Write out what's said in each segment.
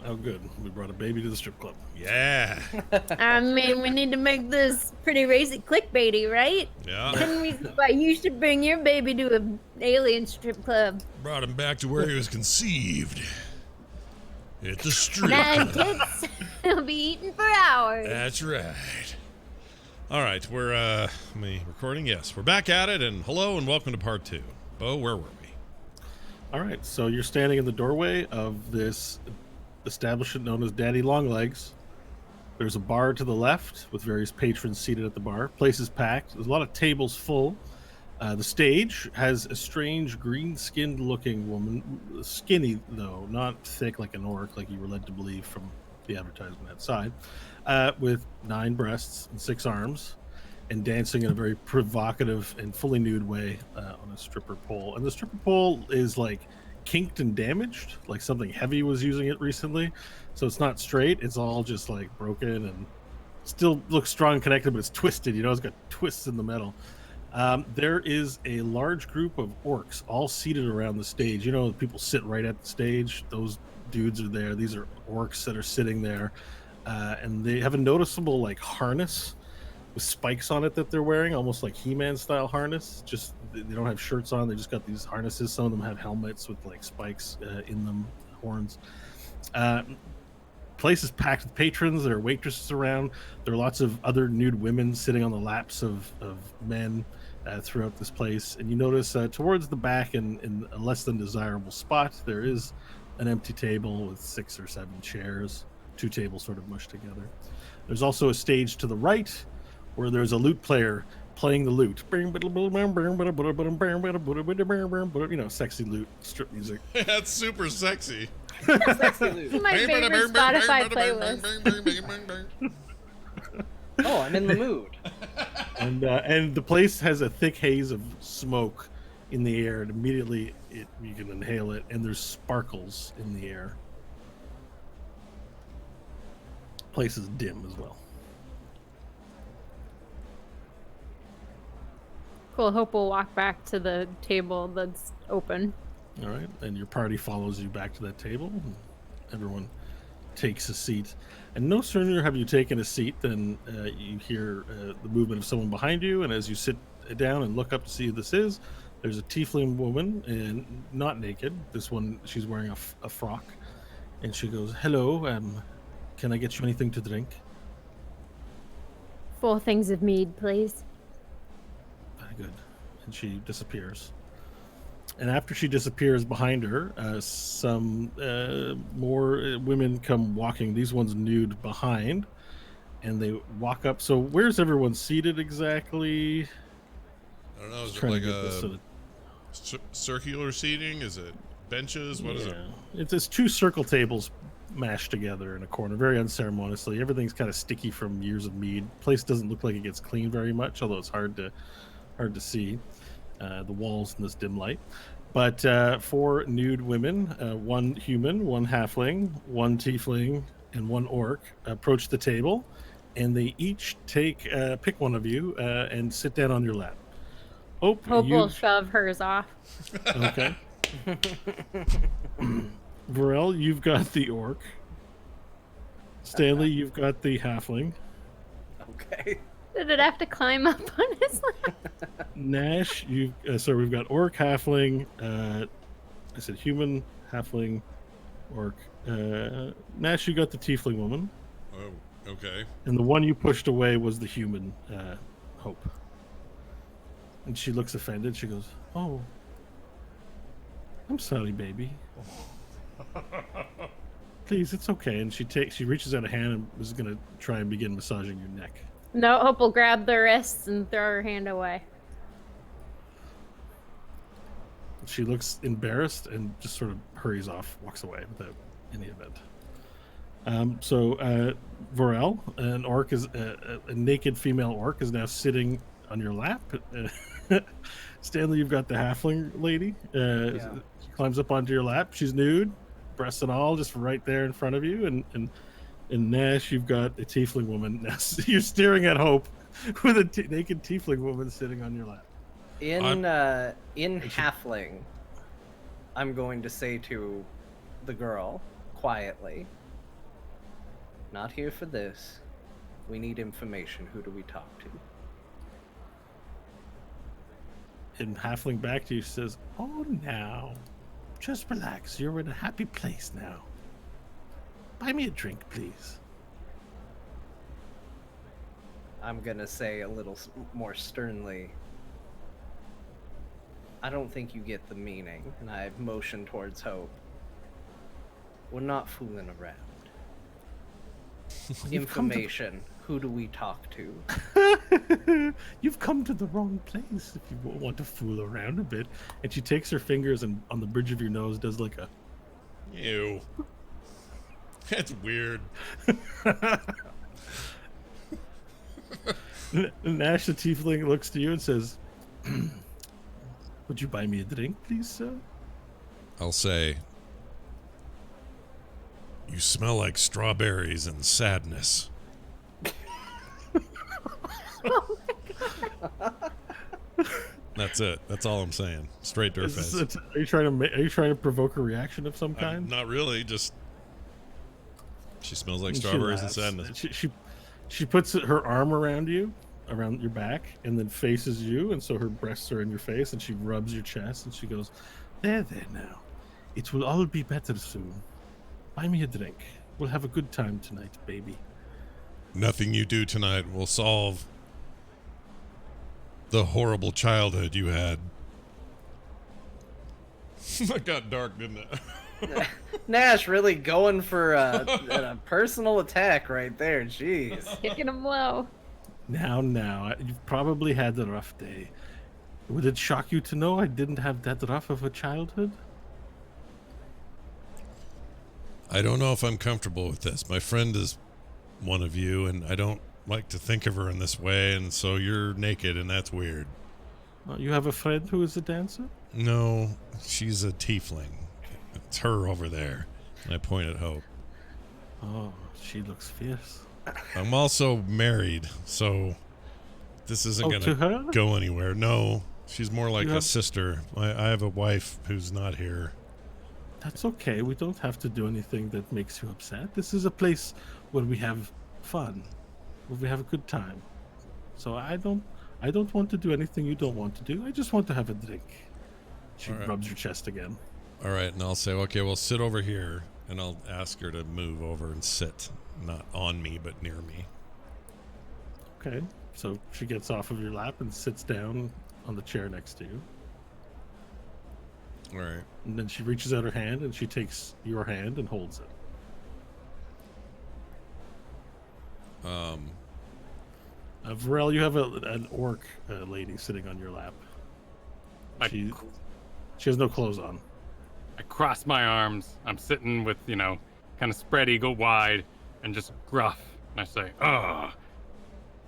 Oh, good. We brought a baby to the strip club. Yeah. I mean, we need to make this pretty racy clickbaity, right? Yeah. Couldn't we? Why you should bring your baby to an alien strip club? Brought him back to where he was conceived. At the strip 9 club. tits. He'll be eating for hours. That's right. All right, we're recording? Yes, we're back at it, and hello and welcome to part 2. Bo, where were we? All right, so you're standing in the doorway of this establishment known as Daddy Longlegs. There's a bar to the left with various patrons seated at the bar. Place is packed. There's a lot of tables full. The stage has a strange green-skinned looking woman, skinny though, not thick like an orc, like you were led to believe from the advertisement outside, with 9 breasts and 6 arms, and dancing in a very provocative and fully nude way on a stripper pole. And the stripper pole is like kinked and damaged, like something heavy was using it recently. So it's not straight, it's all just like broken and still looks strong and connected, but it's twisted, you know, it's got twists in the metal. There is a large group of orcs all seated around the stage. You know, people sit right at the stage. Those dudes are there. These are orcs that are sitting there. And they have a noticeable like harness with spikes on it that they're wearing, almost like He-Man style harness. Just they don't have shirts on. They just got these harnesses. Some of them have helmets with like spikes in them, horns. Place is packed with patrons. There are waitresses around. There are lots of other nude women sitting on the laps of men throughout this place. And you notice towards the back in a less than desirable spot, there is an empty table with 6 or 7 chairs, 2 tables sort of mushed together. There's also a stage to the right where there's a lute player playing the lute. You know, sexy lute, strip music. That's super sexy. Sexy lute. My favorite Spotify playlist. Oh, I'm in the mood. And the place has a thick haze of smoke in the air, and immediately you can inhale it, and there's sparkles in the air. Place is dim as well. Cool. Hope we'll walk back to the table that's open. All right, and your party follows you back to that table. And everyone takes a seat, and no sooner have you taken a seat than you hear the movement of someone behind you. And as you sit down and look up to see who this is, there's a tiefling woman, and not naked. This one, she's wearing a frock, and she goes, "Hello, can I get you anything to drink?" 4 things of mead, please. Very good. And she disappears. And after she disappears behind her, some more women come walking. These ones nude behind, and they walk up. So where's everyone seated exactly? I don't know. Is it like a circular seating? Is it benches? What is it? It's just 2 circle tables mashed together in a corner, very unceremoniously. Everything's kind of sticky from years of mead. Place doesn't look like it gets cleaned very much, although it's hard to see. The walls in this dim light, but 4 nude women, 1 human, 1 halfling, 1 tiefling, and 1 orc approach the table, and they each pick one of you and sit down on your lap. Hope will shove hers off. Okay. Varel, you've got the orc. Stanley, you've got the halfling. Okay. Did it have to climb up on his lap? Nash, so we've got orc, halfling, I said human, halfling, orc. Nash, you got the tiefling woman. Oh, okay. And the one you pushed away was the human, Hope. And she looks offended. She goes, "Oh, I'm sorry, baby. Please, it's okay." And she reaches out a hand and was going to try and begin massaging your neck. No, Hope will grab the wrists and throw her hand away. She looks embarrassed and just sort of hurries off, walks away without any event. So Varel, an orc, is a naked female orc, is now sitting on your lap. Stanley, you've got the halfling lady. She climbs up onto your lap. She's nude, breasts and all, just right there in front of you. And Nash, you've got a tiefling woman. You're staring at Hope with a naked tiefling woman sitting on your lap. In halfling, I'm going to say to the girl quietly, Not here for this. We need information. Who do we talk to? And halfling back to you says, "Oh, now, just relax. You're in a happy place now. Buy me a drink, please." I'm gonna say a little more sternly. I don't think you get the meaning, and I motion towards Hope. We're not fooling around. Information. Who do we talk to? You've come to the wrong place if you want to fool around a bit. And she takes her fingers and on the bridge of your nose does like a... Ew. That's weird. Nash the Tiefling looks to you and says, "Would you buy me a drink, please, sir?" I'll say, "You smell like strawberries and sadness." That's it. That's all I'm saying. Straight to her face. Are you trying to provoke a reaction of some kind? Not really. Just she smells like And she strawberries and laughs. sadness. She puts her arm around you, around your back, and then faces you, and so her breasts are in your face, and she rubs your chest, and she goes, there now. It will all be better soon. Buy me a drink. We'll have a good time tonight, baby." Nothing you do tonight will solve the horrible childhood you had. That got dark, didn't it? Nash really going for a personal attack right there. Jeez. Kicking him low. Now, you've probably had a rough day. Would it shock you to know I didn't have that rough of a childhood? I don't know if I'm comfortable with this. My friend is one of you, and I don't like to think of her in this way, and so you're naked, and that's weird. You have a friend who is a dancer? No, she's a tiefling. It's her over there. And I point at Hope. Oh, she looks fierce. I'm also married, so this isn't to gonna her? go anywhere. No, she's more like You a have- sister. I have a wife who's not here. That's okay. We don't have to do anything that makes you upset. This is a place where we have fun, where we have a good time. So I don't want to do anything you don't want to do. I just want to have a drink. She All right. rubs your chest again. All right, and I'll say, okay, well, sit over here, and I'll ask her to move over and sit, not on me, but near me. Okay. So she gets off of your lap and sits down on the chair next to you. All right. And then she reaches out her hand and she takes your hand and holds it. Varel, you have an orc lady sitting on your lap. She has no clothes on. I cross my arms. I'm sitting with, kind of spread eagle wide and just gruff. And I say,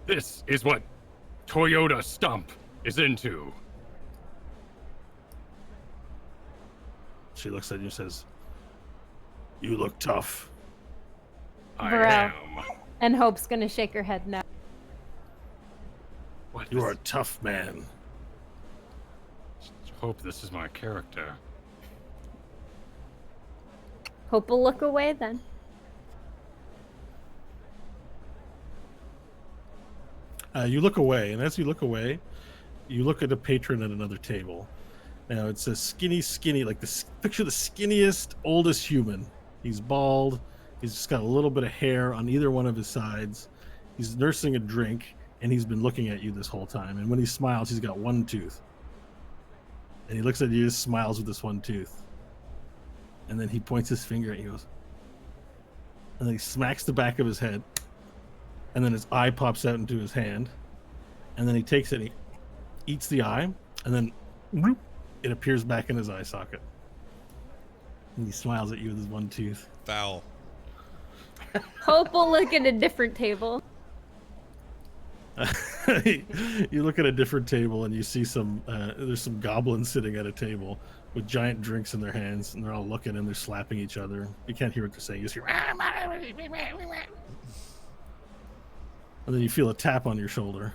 this is what Toyota Stump is into. She looks at you and says, "You look tough." I Bro. am. And Hope's gonna shake her head no. What? You are a tough man. Hope this is my character. Hope will look away then. You look away, and as you look away, you look at a patron at another table. Now it's a skinny, like picture the skinniest, oldest human. He's bald. He's just got a little bit of hair on either one of his sides. He's nursing a drink, and he's been looking at you this whole time. And when he smiles, he's got one tooth. And he looks at you, just smiles with this one tooth. And then he points his finger at you. And then he smacks the back of his head. And then his eye pops out into his hand. And then he takes it and he eats the eye. And then whoop, it appears back in his eye socket. And he smiles at you with his one tooth. Foul. Hope will look at a different table. You look at a different table and you see there's some goblins sitting at a table with giant drinks in their hands, and they're all looking and they're slapping each other. You can't hear what they're saying. You just hear, and then you feel a tap on your shoulder.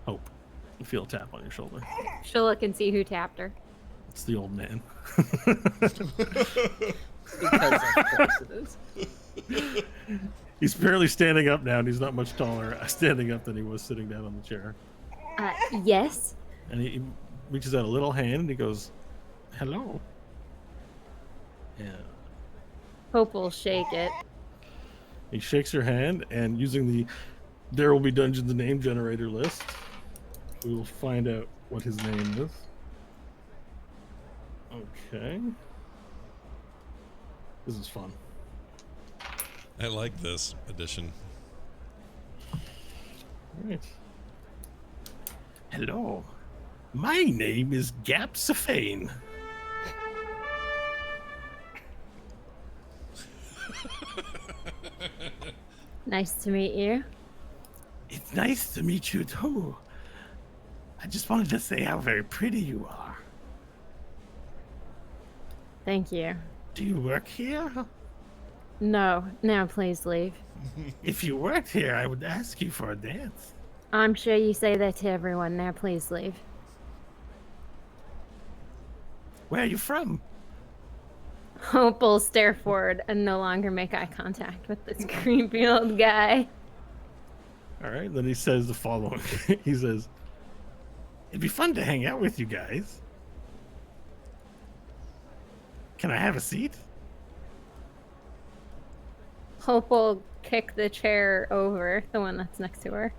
Hope. You feel a tap on your shoulder. She'll look and see who tapped her. It's the old man. Because of course it is. He's barely standing up now, and he's not much taller standing up than he was sitting down on the chair. Yes. And he reaches out a little hand and he goes, "Hello." Yeah. Hope will shake it. He shakes your hand, and using the There Will Be Dungeons name generator list, we will find out what his name is. Okay. This is fun. I like this edition. Right. Hello. My name is Gapsafane. Nice to meet you. It's nice to meet you too. I just wanted to say how very pretty you are. Thank you. Do you work here? No, now please leave. If you worked here, I would ask you for a dance. I'm sure you say that to everyone. Now please leave. Where are you from? Hope will stare forward and no longer make eye contact with this creepy old guy. All right, then he says the following. He says, "It'd be fun to hang out with you guys. Can I have a seat?" Hope will kick the chair over, the one that's next to her.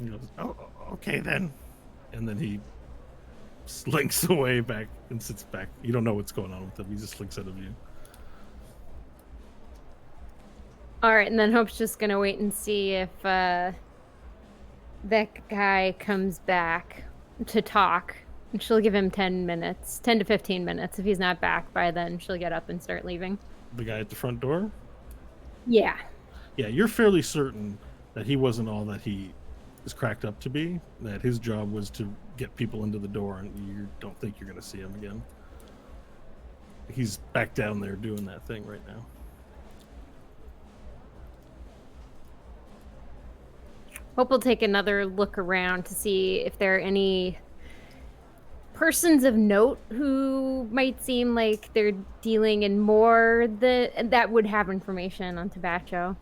He goes, "Oh, okay then." And then he slinks away back and sits back. You don't know what's going on with him. He just slinks out of view. All right, and then Hope's just gonna wait and see if that guy comes back to talk. And she'll give him 10 minutes, 10 to 15 minutes. If he's not back by then, she'll get up and start leaving. The guy at the front door? Yeah. Yeah, you're fairly certain that he wasn't all that he is cracked up to be, that his job was to get people into the door, and you don't think you're going to see him again. He's back down there doing that thing right now. Hope will take another look around to see if there are any persons of note who might seem like they're dealing in more that would have information on Tabacho.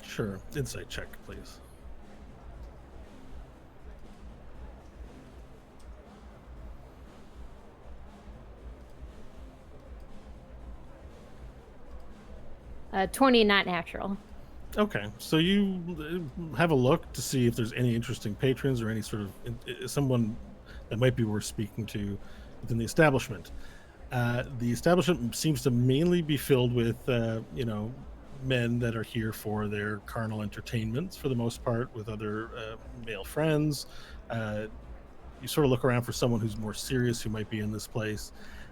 Sure. Insight check, please. 20, not natural. Okay, so you have a look to see if there's any interesting patrons or any sort of someone that might be worth speaking to within the establishment. The establishment seems to mainly be filled with, men that are here for their carnal entertainments for the most part, with other male friends. You sort of look around for someone who's more serious who might be in this place.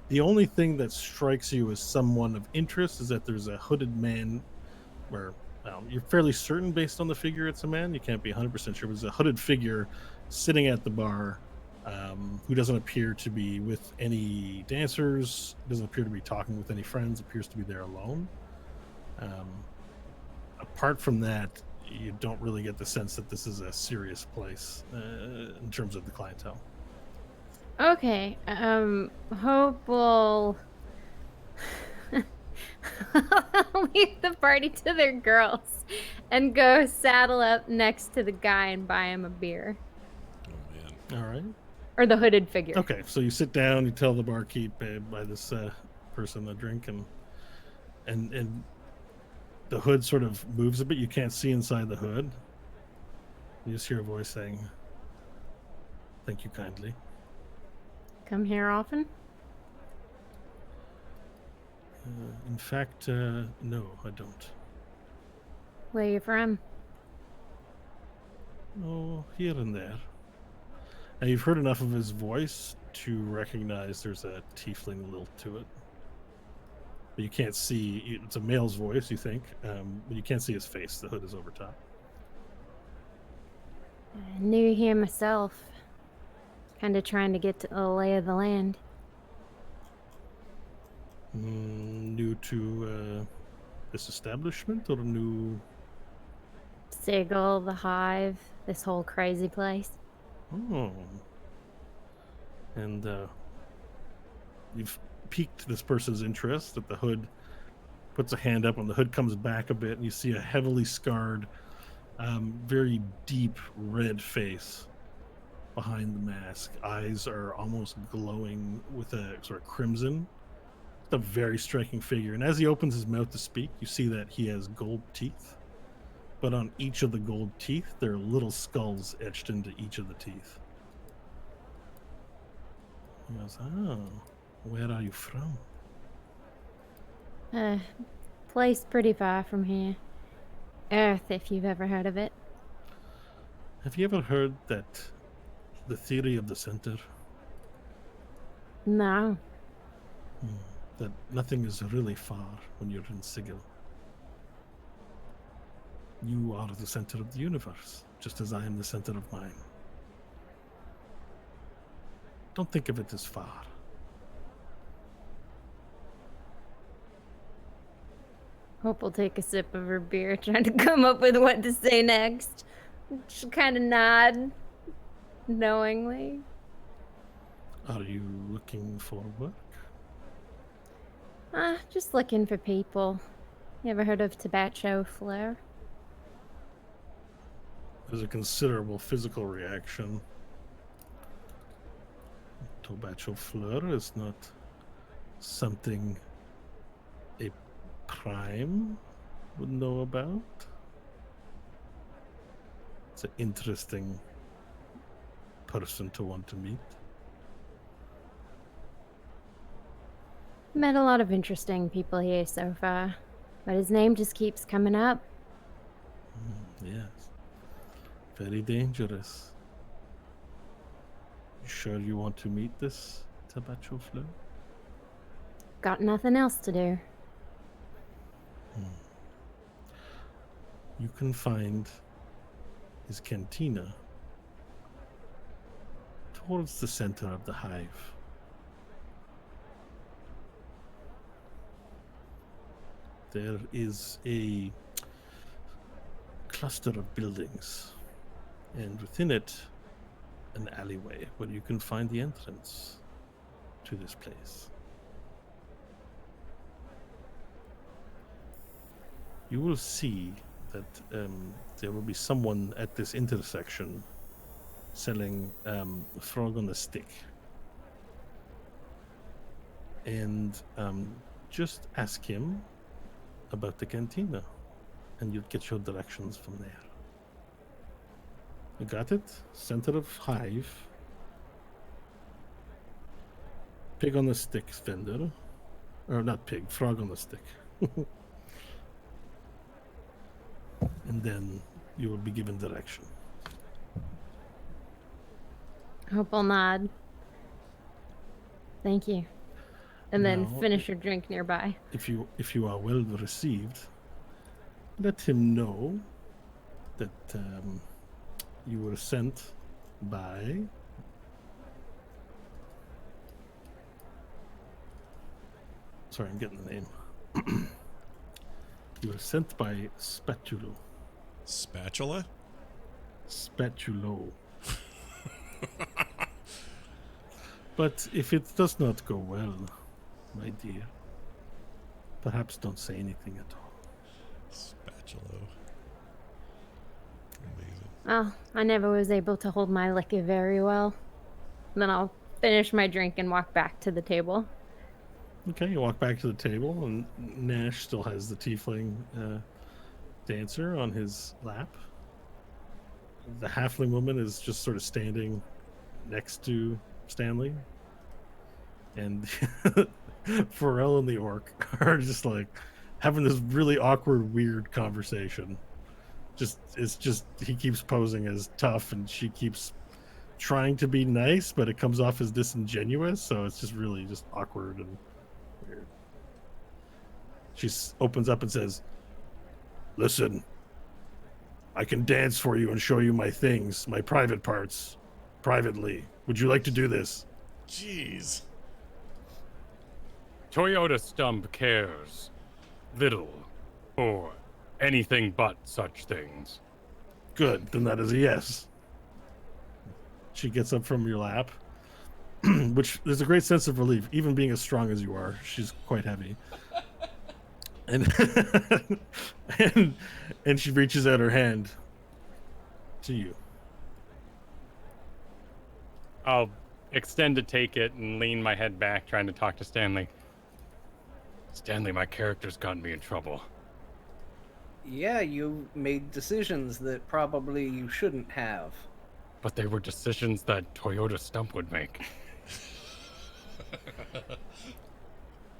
The only thing that strikes you as someone of interest is that there's a hooded man where you're fairly certain based on the figure it's a man. You can't be 100% sure. There's a hooded figure sitting at the bar who doesn't appear to be with any dancers, doesn't appear to be talking with any friends, appears to be there alone. Apart from that, you don't really get the sense that this is a serious place in terms of the clientele. Okay. Hope will leave the party to their girls and go saddle up next to the guy and buy him a beer. Oh man. All right. Or the hooded figure. Okay, so you sit down, you tell the barkeep, buy this person a drink, and the hood sort of moves a bit. You can't see inside the hood. You just hear a voice saying, "Thank you kindly." Come here often? In fact, no, I don't. Where you from? Oh, here and there. Now, you've heard enough of his voice to recognize there's a tiefling lilt to it. But you can't see, it's a male's voice, you think, but you can't see his face. The hood is over top. New here myself. Kind of trying to get to the lay of the land. New to this establishment, or new? Sigil, the Hive, this whole crazy place. Oh. And you've piqued this person's interest, that the hood puts a hand up, and the hood comes back a bit, and you see a heavily scarred, very deep red face behind the mask. Eyes are almost glowing with a sort of crimson. It's a very striking figure. And as he opens his mouth to speak, you see that he has gold teeth. But on each of the gold teeth, there are little skulls etched into each of the teeth. He goes, "Oh, where are you from?" Place pretty far from here. Earth, if you've ever heard of it. Have you ever heard that the theory of the center? No. That nothing is really far when you're in Sigil. You are the center of the universe, just as I am the center of mine. Don't think of it as far. Hope will take a sip of her beer, trying to come up with what to say next. She'll kind of nod, knowingly. Are you looking for work? Just looking for people. You ever heard of Tabacho Flare? There's a considerable physical reaction. Tabacho Fleur is not something a prime would know about. It's an interesting person to want to meet. Met a lot of interesting people here so far, but his name just keeps coming up. Yes. Very dangerous. You sure you want to meet this Tabacho Fleur? Got nothing else to do. You can find his cantina towards the center of the hive. There is a cluster of buildings, and within it, an alleyway where you can find the entrance to this place. You will see that there will be someone at this intersection selling frog on a stick. And just ask him about the cantina, and you'll get your directions from there. You got it? Center of hive. Pig on the stick vendor. Or not pig, frog on the stick. And then you will be given direction. Hope will nod. Thank you. And then Now, finish your drink nearby. If you are well received, let him know that you were sent by sorry, I'm getting the name. You were sent by Spatulo. Spatula? Spatulo. But if it does not go well, my dear, perhaps don't say anything at all. Spatula. Amazing. Oh, I never was able to hold my liquor very well. Then I'll finish my drink and walk back to the table. Okay, you walk back to the table, and Nash still has the tiefling dancer on his lap. The halfling woman is just sort of standing next to Stanley. And Pharrell and the orc are just like having this really awkward, weird conversation. He keeps posing as tough, and she keeps trying to be nice, but it comes off as disingenuous, so it's just really just awkward and weird. She opens up and says, "Listen, I can dance for you and show you my things, my private parts, privately. Would you like to do this?" Jeez. Toyota Stump cares little for anything but such things. Good, then that is a yes. She gets up from your lap, which there's a great sense of relief, even being as strong as you are. She's quite heavy. And and she reaches out her hand to you. I'll extend to take it and lean my head back, trying to talk to Stanley. Stanley, my character's gotten me in trouble. Yeah, you made decisions that probably you shouldn't have. But they were decisions that Toyota Stump would make.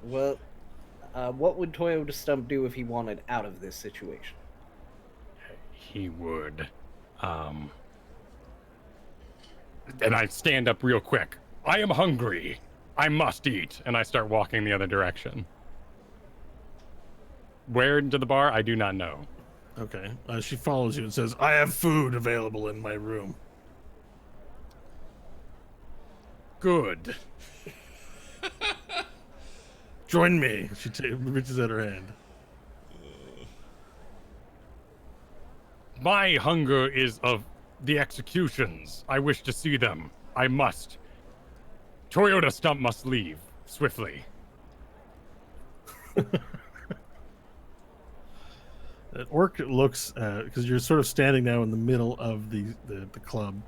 Well, what would Toyota Stump do if he wanted out of this situation? He would. And I stand up real quick. I am hungry. I must eat. And I start walking the other direction. Where into the bar? I do not know. Okay. She follows you and says, "I have food available in my room." Good. Join me. She reaches out her hand. My hunger is of the executions. I wish to see them. I must. Toyota Stump must leave swiftly. That orc looks, because you're sort of standing now in the middle of the club,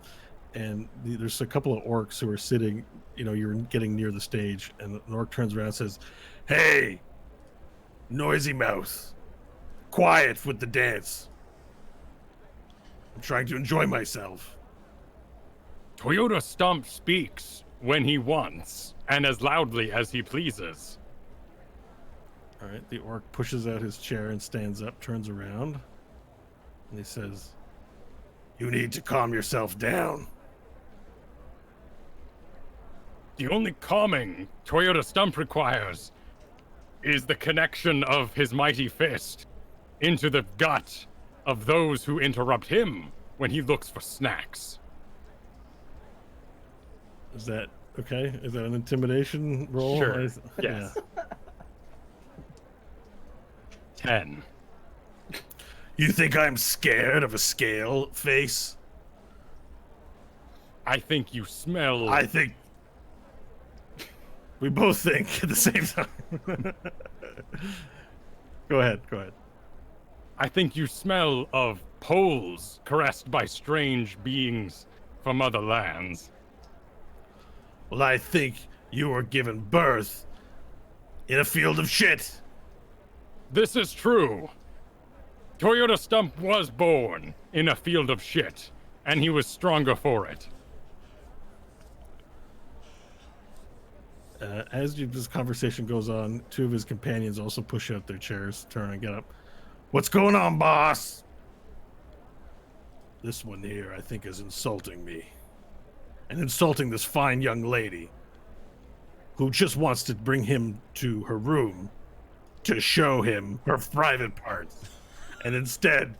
and there's a couple of orcs who are sitting, you're getting near the stage, and an orc turns around and says, "Hey, noisy mouth, quiet with the dance. I'm trying to enjoy myself." Toyota Stump speaks when he wants, and as loudly as he pleases. All right, the orc pushes out his chair and stands up, turns around, and he says, "You need to calm yourself down." The only calming Toyota Stump requires is the connection of his mighty fist into the gut of those who interrupt him when he looks for snacks. Is that okay? Is that an intimidation roll? Sure. Yes. Yeah. 10. You think I'm scared of a scale face? I think you smell. I think we both think at the same time. Go ahead. I think you smell of poles caressed by strange beings from other lands. Well, I think you were given birth in a field of shit. This is true. Toyota Stump was born in a field of shit, and he was stronger for it. As this conversation goes on, two of his companions also push out their chairs, turn and get up. "What's going on, boss?" "This one here, I think, is insulting me. And insulting this fine young lady who just wants to bring him to her room to show him her private parts. And instead,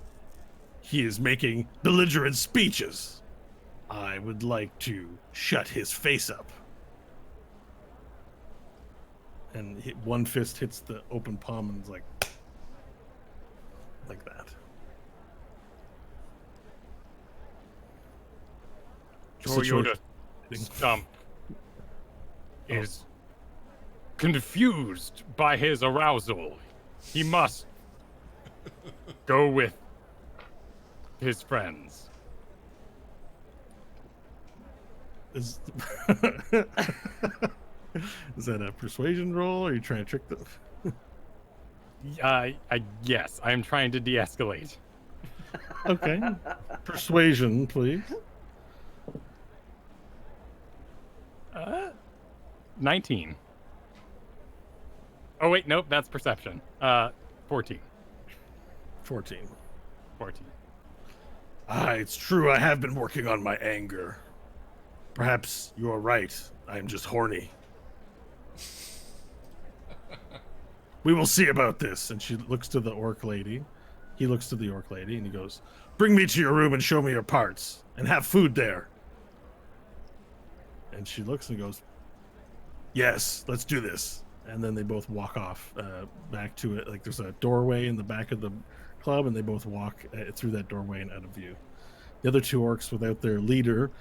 he is making belligerent speeches. I would like to shut his face up." And one fist hits the open palm and is like that. Toyota Stump is confused by his arousal. He must go with his friends. Is that a persuasion roll? Or are you trying to trick them? Yes, I am trying to de-escalate. Okay. Persuasion, please. 19. Oh wait, nope, that's perception. 14. 14. 14. It's true, I have been working on my anger. Perhaps you're right. I am just horny. We will see about this. And she looks to the orc lady. He looks to the orc lady and he goes, "Bring me to your room and show me your parts. And have food there." And she looks and goes, "Yes, let's do this." And then they both walk off back to it. Like there's a doorway in the back of the club, and they both walk through that doorway and out of view. The other two orcs, without their leader,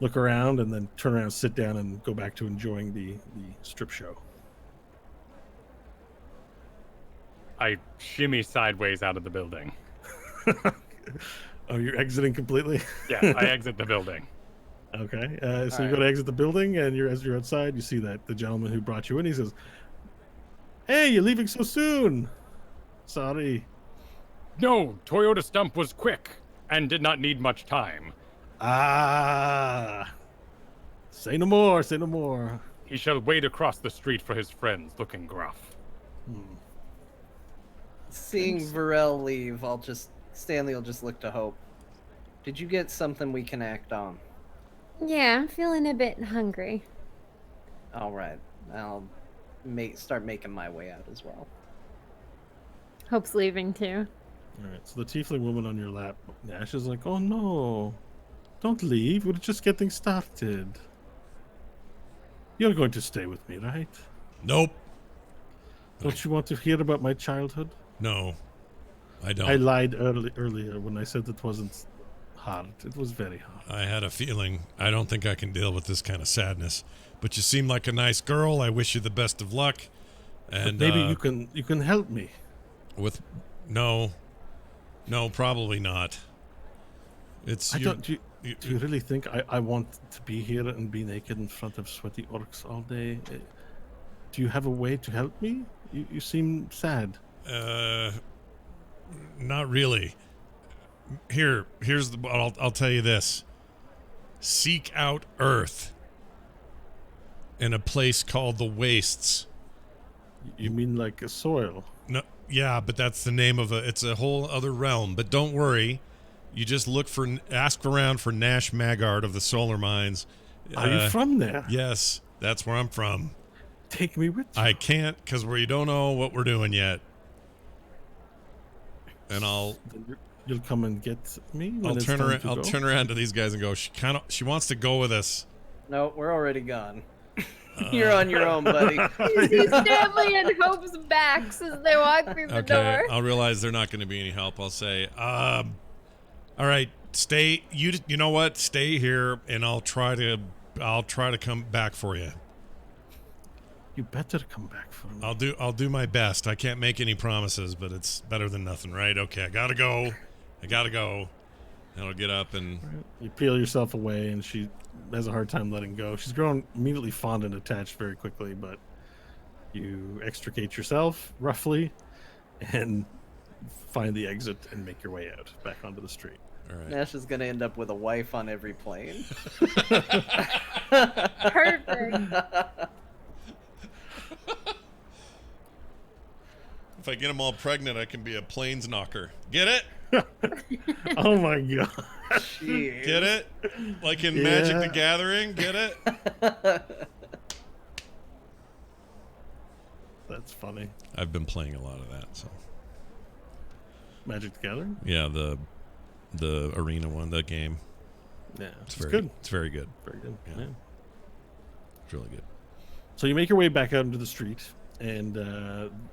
look around and then turn around, sit down, and go back to enjoying the strip show. I shimmy sideways out of the building. Oh, you're exiting completely? Yes, I exit the building. Okay. So All you go to exit the building, and as you're outside, you see that the gentleman who brought you in, he says, "Hey, you're leaving so soon. Sorry." No, Toyota Stump was quick and did not need much time. Ah. Say no more. Say no more. He shall wait across the street for his friends, looking gruff. Seeing Varel leave, Stanley will just look to Hope. Did you get something we can act on? Yeah, I'm feeling a bit hungry. All right, I'll start making my way out as well. Hope's leaving too. All right. So the tiefling woman on your lap, Nash, is like, "Oh no, don't leave. We're just getting started. You're going to stay with me, right? Nope. Don't you want to hear about my childhood? No, I don't. I lied earlier when I said it wasn't hard. It was very hard. I had a feeling. I don't think I can deal with this kind of sadness. But you seem like a nice girl. I wish you the best of luck. And But maybe you can help me. with no, probably not. It's I you- don't. Do you really think I want to be here and be naked in front of sweaty orcs all day? Do you have a way to help me? You seem sad. Not really. Here's the. I'll tell you this. Seek out Earth. In a place called the Wastes. You mean like a soil? No, yeah, but that's the name of it's a whole other realm. But don't worry, you just ask around for Nash Magard of the Solar Mines. Are you from there? Yes, that's where I'm from. Take me with you. I can't because we don't know what we're doing yet. And You'll come and get me. When I'll it's turn time around. to I'll go? turn around to these guys and go. She wants to go with us. No, we're already gone. You're on your own, buddy. You see Stanley and Hope's backs as they walk through the Okay, door. I'll realize they're not going to be any help. I'll say, all right, stay. You know what? Stay here, and I'll try to come back for you. You better come back for me. I'll do my best. I can't make any promises, but it's better than nothing, right? Okay, I gotta go. And I'll get up and You peel yourself away, and she has a hard time letting go. She's grown immediately fond and attached very quickly, but you extricate yourself roughly and find the exit and make your way out back onto the street. all right. Nash is gonna end up with a wife on every plane. Perfect. If I get them all pregnant, I can be a planes knocker. Get it? Oh my god. Jeez. Get it? Like in Magic the Yeah. Gathering? Get it? That's funny. I've been playing a lot of that, so Magic the Gathering? yeah, the arena one, the game. Yeah. It's It's very good. It's very good. Very good. Yeah. Yeah. It's really good. So you make your way back out into the street, and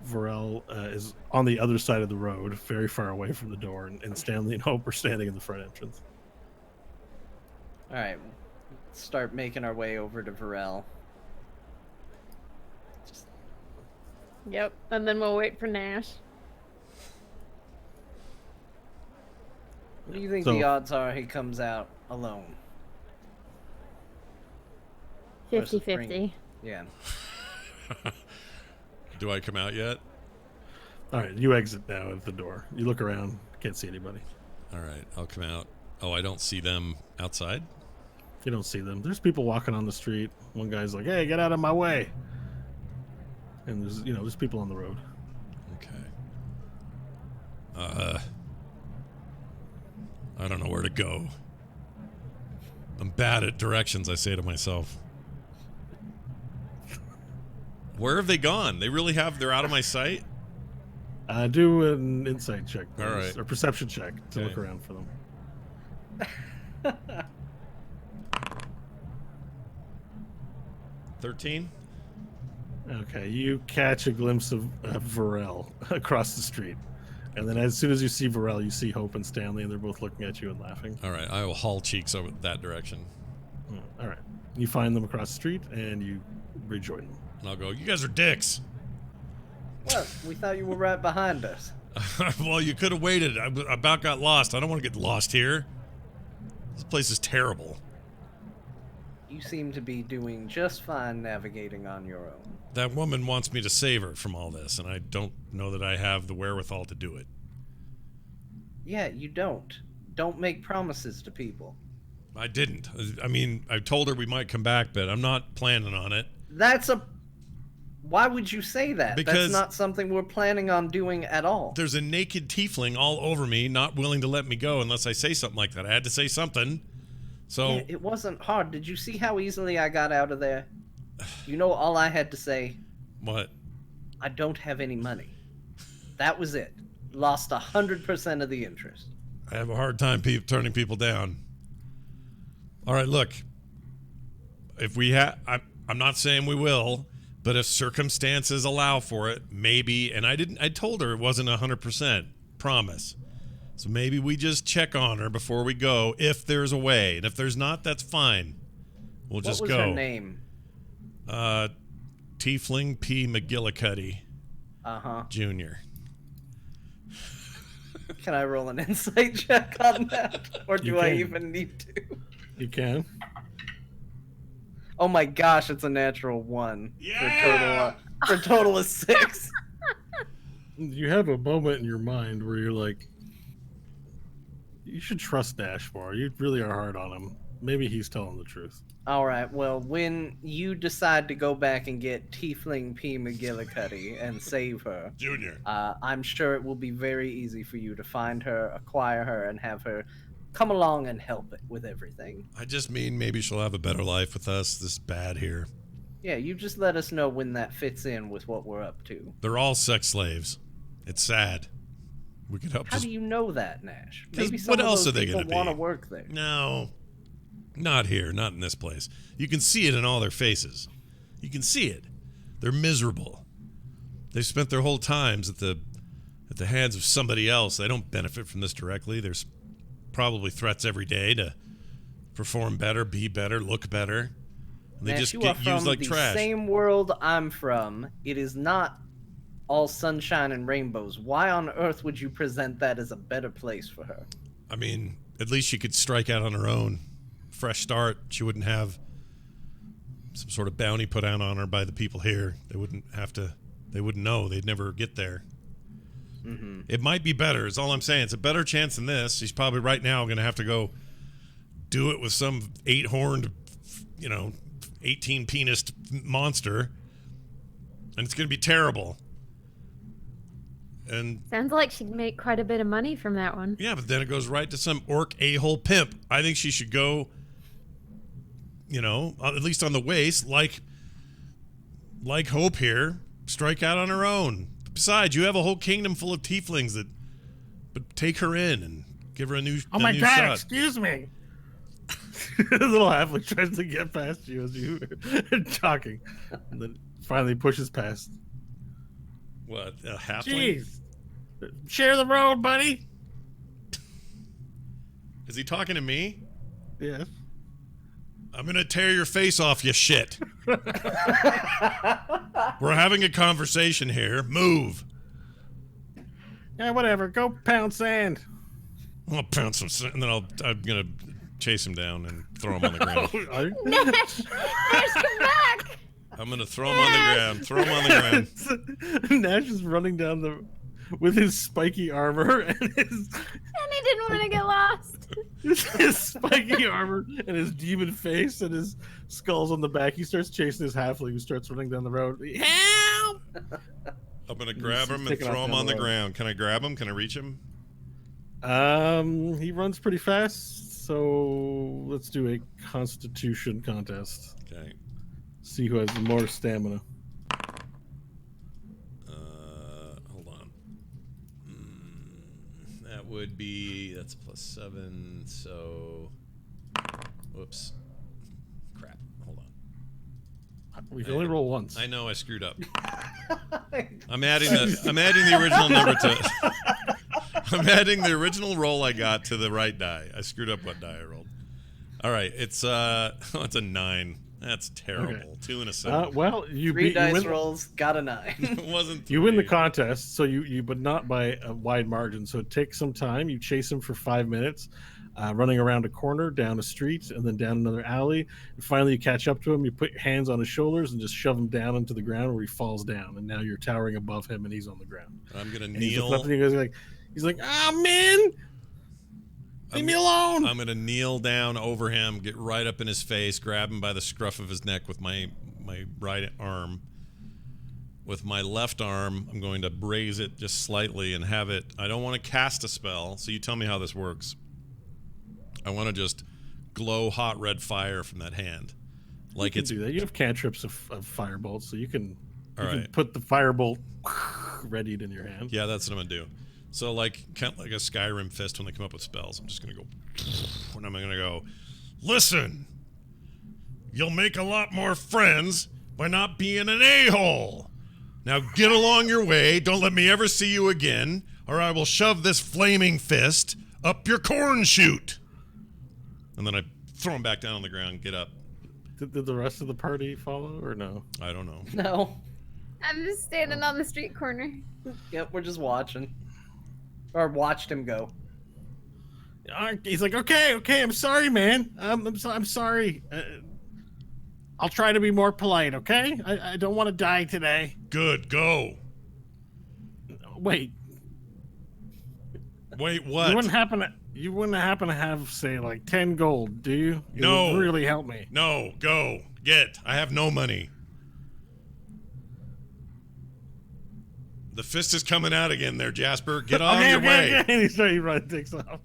Varel is on the other side of the road, very far away from the door, and Stanley and Hope are standing in the front entrance. All right, start making our way over to Varel. Just Yep, and then we'll wait for Nash. what do you think So- the odds are he comes out alone? Versus 50-50. Yeah. Do I come out yet? All right, you exit now at the door. You look around, can't see anybody. All right, I'll come out. Oh, I don't see them outside? You don't see them. There's people walking on the street. One guy's like, "Hey, get out of my way!" And there's people on the road. Okay. I don't know where to go. I'm bad at directions, I say to myself. Where have they gone? They really have. They're out of my sight? Do an insight check, please, All right. or perception check to Okay. look around for them. 13? Okay, you catch a glimpse of Varel across the street, and then as soon as you see Varel, you see Hope and Stanley, and they're both looking at you and laughing. All right, I will haul cheeks over that direction. All right, you find them across the street, and you rejoin them. And I'll go, you guys are dicks. What? We thought you were right behind us. Well, you could have waited. I about got lost. I don't want to get lost here. This place is terrible. You seem to be doing just fine navigating on your own. That woman wants me to save her from all this, and I don't know that I have the wherewithal to do it. Yeah, you don't. Don't make promises to people. I didn't. I mean, I told her we might come back, but I'm not planning on it. Why would you say that? Because that's not something we're planning on doing at all. There's a naked tiefling all over me, not willing to let me go unless I say something like that. I had to say something. So Yeah, it wasn't hard. Did you see how easily I got out of there? You know, all I had to say, what? I don't have any money. That was it. Lost 100% of the interest. I have a hard time turning people down. All right, look. If we I'm not saying we will, but if circumstances allow for it, maybe. And I told her it wasn't 100%. Promise. So maybe we just check on her before we go, if there's a way. And if there's not, that's fine. We'll just go. What was her name? Tiefling P. McGillicuddy. Uh-huh. Jr. Can I roll an insight check on that? Or do I even need to? You can. Oh my gosh, it's a natural 1. Yeah! For a total of 6. You have a moment in your mind where you're like, you should trust Dash more. You really are hard on him. Maybe he's telling the truth. Alright, well, when you decide to go back and get Tiefling P. McGillicuddy and save her, Junior. I'm sure it will be very easy for you to find her, acquire her, and have her come along and help it with everything. I just mean maybe she'll have a better life with us. This is bad here. Yeah, you just let us know when that fits in with what we're up to. They're all sex slaves. It's sad. We could help. How do you know that, Nash? Maybe some what of else those are they people going to be? want to work there. No, not here. Not in this place. You can see it in all their faces. You can see it. They're miserable. They've spent their whole times at the hands of somebody else. They don't benefit from this directly. There's probably threats every day to perform better, be better, look better. And they Nash, just you get are from used like the trash. same world I'm from. It is not all sunshine and rainbows. Why on earth would you present that as a better place for her? I mean, at least she could strike out on her own. Fresh start. She wouldn't have some sort of bounty put out on her by the people here. They wouldn't have to. They wouldn't know. They'd never get there. Mm-hmm. It might be better, is all I'm saying. It's a better chance than this. She's probably right now going to have to go do it with some 8-horned, 18-penised monster. And it's going to be terrible. And Sounds like she'd make quite a bit of money from that one. yeah, but then it goes right to some orc a-hole pimp. I think she should go, at least on the waist, like Hope here, strike out on her own. Besides, you have a whole kingdom full of tieflings but take her in and give her a new Oh my new god, shot. excuse me. The little halfling tries to get past you as you are talking. And then finally pushes past. What, a halfling? Jeez. Share the road, buddy. Is he talking to me? Yes. I'm gonna tear your face off, you shit. We're having a conversation here. Move. Yeah, whatever. Go pound sand. I'll pound some sand, and then I'm gonna chase him down and throw him on the ground. Nash! Nash, come back! I'm gonna throw him on the ground. Throw him on the ground. Nash is running down with his spiky armor and And he didn't want to get lost. his spiky armor and his demon face and his skull's on the back. He starts chasing his halfling who starts running down the road. Help! I'm gonna grab him and taking off throw him down on the the road. ground. Can I grab him? Can I reach him? He runs pretty fast, so let's do a constitution contest. Okay. See who has more stamina. Hold on. That would be, that's +7, so, whoops. Crap, hold on. We can only roll once. I know I screwed up. I'm adding the original number to I'm adding the original roll I got to the right die. I screwed up what die I rolled. All right, it's a 9. That's terrible. 2 and a 7. Well, you Three beat you dice win, rolls, got a 9. It wasn't. you win the 3. contest. So you but not by a wide margin. So it takes some time. You chase him for 5 minutes, running around a corner, down a street, and then down another alley. And finally, you catch up to him. You put your hands on his shoulders and just shove him down into the ground where he falls down. And now you're towering above him, and he's on the ground. I'm gonna And he's looking up kneel. and he's like, ah, man, leave me alone. I'm gonna kneel down over him, get right up in his face, grab him by the scruff of his neck with my right arm. With my left arm, I'm going to raise it just slightly and have it. I don't want to cast a spell, so you tell me how this works. I want to just glow hot red fire from that hand, like You it's can do that. You have cantrips of firebolts, so you can. All You can right. put the firebolt readied in your hand. Yeah, that's what I'm gonna do. So like kind of like a Skyrim fist when they come up with spells. I'm just gonna go, and I'm gonna go. Listen, you'll make a lot more friends by not being an a-hole. Now get along your way. Don't let me ever see you again, or I will shove this flaming fist up your corn chute. And then I throw him back down on the ground. Get up. Did the rest of the party follow or no? I don't know. No. I'm just standing on the street corner. Yep, we're just watching. Or watched him go. He's like, okay, I'm sorry, man. I'm sorry. I'll try to be more polite, okay? I don't want to die today. Good. Go. Wait, Wait. you What? wouldn't happen to have, say, like 10 gold, do you? It No. would really help me. No. Go. Get. I have no money. The fist is coming out again there, Jasper. Get out of your way. Okay. He takes off.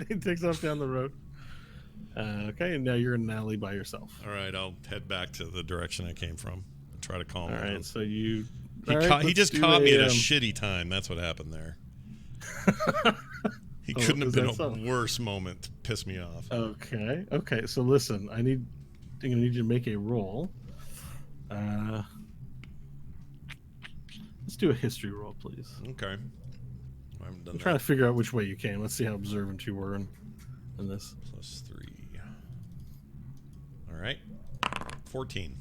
He takes off down the road. Okay, and now you're in an alley by yourself. All right, I'll head back to the direction I came from and try to calm All him right, down. so you. He, all right, ca- he let's just do caught me at a um, shitty time. That's what happened there. He Oh, couldn't have is been that a so? worse moment to piss me off. Okay. So listen, I'm gonna need you to make a roll. Let's do a history roll, please. Okay. I haven't done I'm trying that. to figure out which way you came. Let's see how observant you were in this. Plus 3. All right. 14.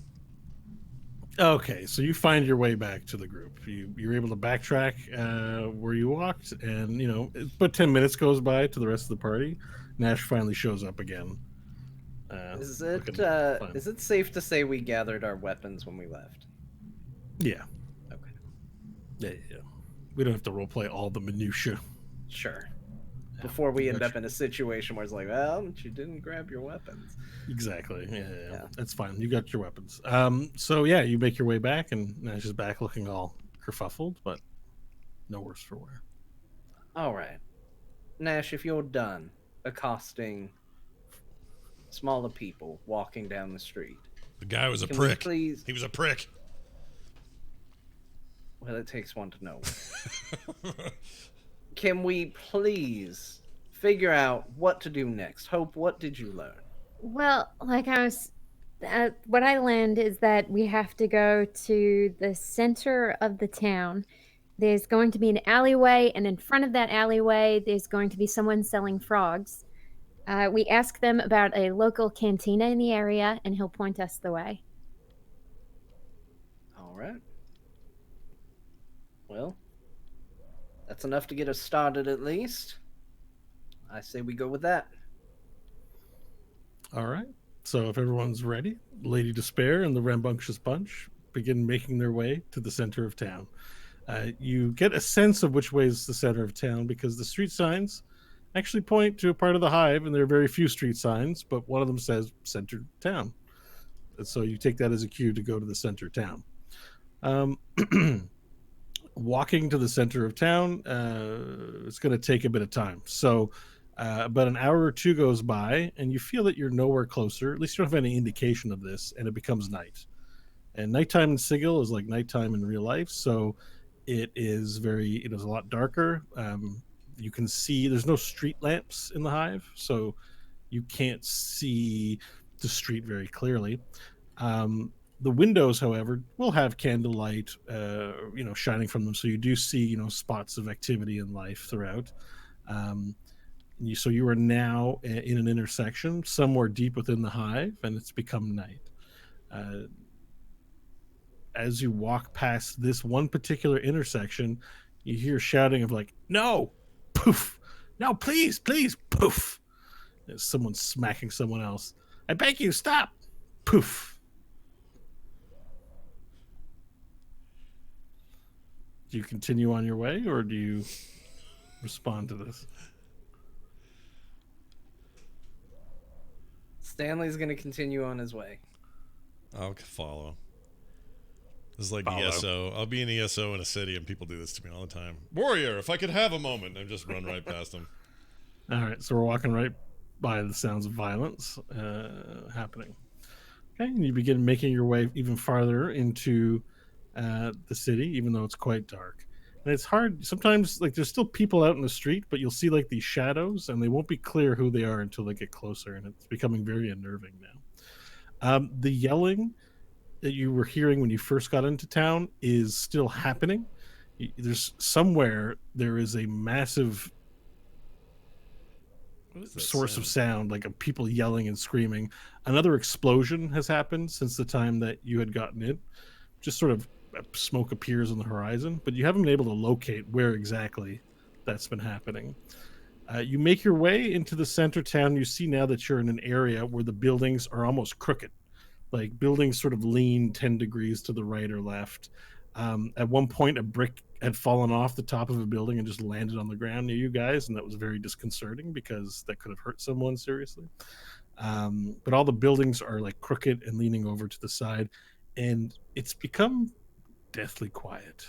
Okay, so you find your way back to the group. You're able to backtrack where you walked, and but 10 minutes goes by to the rest of the party. Nash finally shows up again. Is looking fine. it safe to say we gathered our weapons when we left? Yeah. Okay. Yeah. We don't have to roleplay all the minutia. Sure. Before we end gotcha. up in a situation where it's like, well, you didn't grab your weapons. Exactly. Yeah. Yeah. That's fine. You got your weapons. So yeah, you make your way back, and Nash is back looking all kerfuffled, but no worse for wear. All right. Nash, if you're done accosting smaller people walking down the street, The guy was a can we prick. please... He was a prick. Well, it takes one to know. Can we please figure out what to do next? Hope, what did you learn? Well, like I was, what I learned is that we have to go to the center of the town. There's going to be an alleyway, and in front of that alleyway, there's going to be someone selling frogs. We ask them about a local cantina in the area, and he'll point us the way. All right. Well, that's enough to get us started at least. I say we go with that. All right. So if everyone's ready, Lady Despair and the Rambunctious Bunch begin making their way to the center of town. You get a sense of which way is the center of town because the street signs actually point to a part of the hive, and there are very few street signs, but one of them says center town. And so you take that as a cue to go to the center town. Walking to the center of town, it's going to take a bit of time. So about an hour or two goes by, and you feel that you're nowhere closer. At least you don't have any indication of this, and it becomes night. And nighttime in Sigil is like nighttime in real life, so it is a lot darker. You can see there's no street lamps in the hive, so you can't see the street very clearly. The windows, however, will have candlelight, shining from them, so you do see, spots of activity and life throughout. So you are now in an intersection somewhere deep within the hive, and it's become night. As you walk past this one particular intersection, you hear shouting of like, "No, poof! No, please, please, poof!" There's someone smacking someone else. "I beg you, stop!" Poof. Do you continue on your way, or do you respond to this? Stanley's going to continue on his way. I'll follow. This is like Follow. ESO. I'll be an ESO in a city, and people do this to me all the time. Warrior, if I could have a moment, and just run right past them. All right, so we're walking right by the sounds of violence happening. Okay, and you begin making your way even farther into the city, even though it's quite dark. And it's hard sometimes. Like there's still people out in the street, but you'll see like these shadows, and they won't be clear who they are until they get closer, and it's becoming very unnerving now. The yelling that you were hearing when you first got into town is still happening. There's somewhere there is a massive source of sound, like of people yelling and screaming. Another explosion has happened since the time that you had gotten in. Just sort of smoke appears on the horizon, but you haven't been able to locate where exactly that's been happening. You make your way into the center town. You see now that you're in an area where the buildings are almost crooked. Like buildings sort of lean 10 degrees to the right or left. At one point, a brick had fallen off the top of a building and just landed on the ground near you guys, and that was very disconcerting because that could have hurt someone seriously. But all the buildings are like crooked and leaning over to the side, and it's become deathly quiet.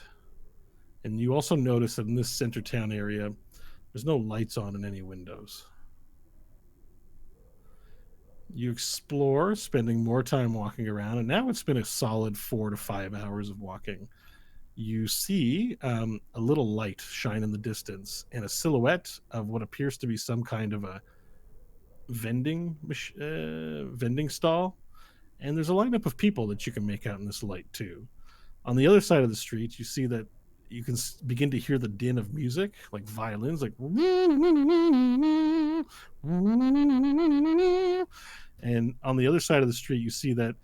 And you also notice that in this center town area, there's no lights on in any windows. You explore, spending more time walking around, and now it's been a solid 4 to 5 hours of walking. You see a little light shine in the distance and a silhouette of what appears to be some kind of a vending stall. And there's a lineup of people that you can make out in this light too. On the other side of the street, you see that you can begin to hear the din of music, like violins, like. And on the other side of the street, you see that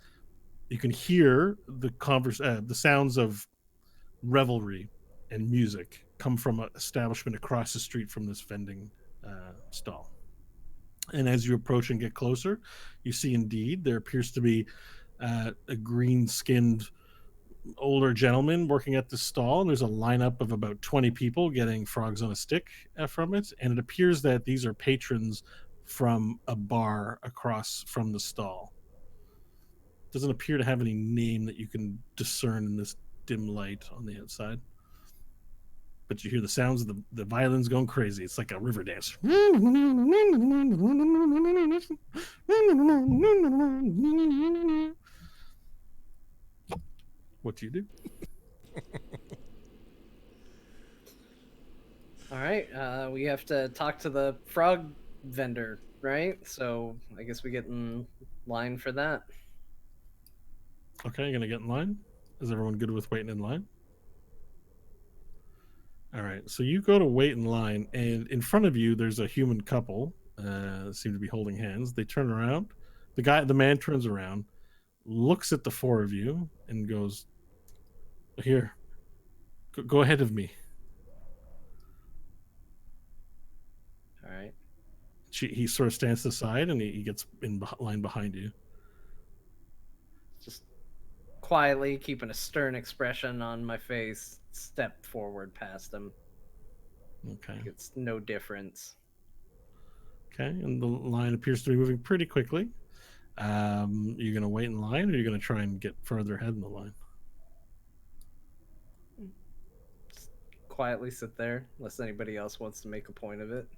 you can hear the sounds of revelry and music come from an establishment across the street from this vending stall. And as you approach and get closer, you see indeed there appears to be a green-skinned older gentleman working at the stall, and there's a lineup of about 20 people getting frogs on a stick from it, and it appears that these are patrons from a bar across from the stall. Doesn't appear to have any name that you can discern in this dim light on the outside, but you hear the sounds of the violins going crazy. It's like a river dance. What do you do? All right, we have to talk to the frog vendor, right? So I guess we get in line for that. Okay, you're gonna get in line. Is everyone good with waiting in line? All right, so you go to wait in line, and in front of you there's a human couple. Seem to be holding hands. They turn around. The man turns around, looks at the four of you, and goes, "Here, go ahead of me." All right. He sort of stands to the side, and he gets in line behind you. Just quietly, keeping a stern expression on my face, step forward past him. Okay. Like it's no difference. Okay, and the line appears to be moving pretty quickly. You're gonna wait in line, or you're gonna try and get further ahead in the line? Just quietly sit there, unless anybody else wants to make a point of it.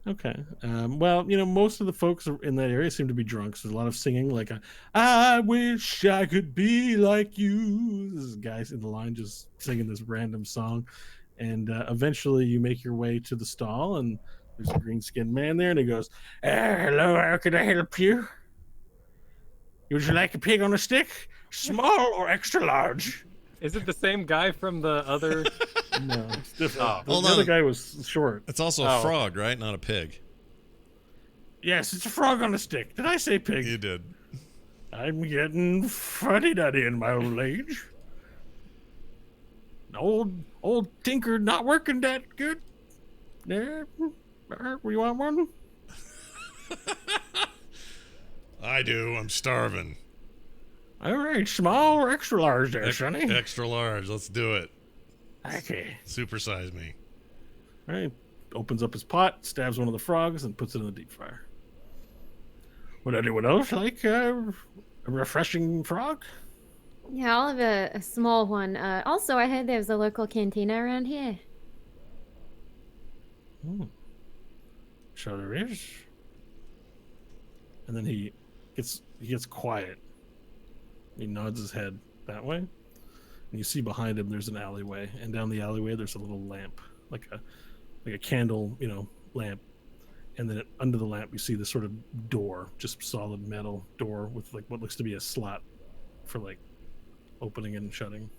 Okay. Well, most of the folks in that area seem to be drunk. So there's a lot of singing, like, "I wish I could be like you." This is guys in the line just singing this random song. And eventually you make your way to the stall, and there's a green-skinned man there, and he goes, "Hello, how can I help you? Would you like a pig on a stick? Small or extra large?" Is it the same guy from the other No, it's different. Oh. The Hold other on. guy was short. It's also a Oh. frog, right? Not a pig. Yes, it's a frog on a stick. Did I say pig? You did. I'm getting fuddy-duddy in my old age. Old tinker not working that good. Yeah, we want one? I do. I'm starving. All right, small or extra large there, Sonny. Extra large. Let's do it. Okay. Supersize me. All right. Opens up his pot, stabs one of the frogs, and puts it in the deep fryer. Would anyone else like a refreshing frog? Yeah, I'll have a small one. Also, I heard there's a local cantina around here. Sure there is. And then he gets quiet. He nods his head that way. And you see behind him there's an alleyway, and down the alleyway there's a little lamp, like a candle, lamp. And then under the lamp you see this sort of door, just solid metal door with like what looks to be a slot for like opening and shutting.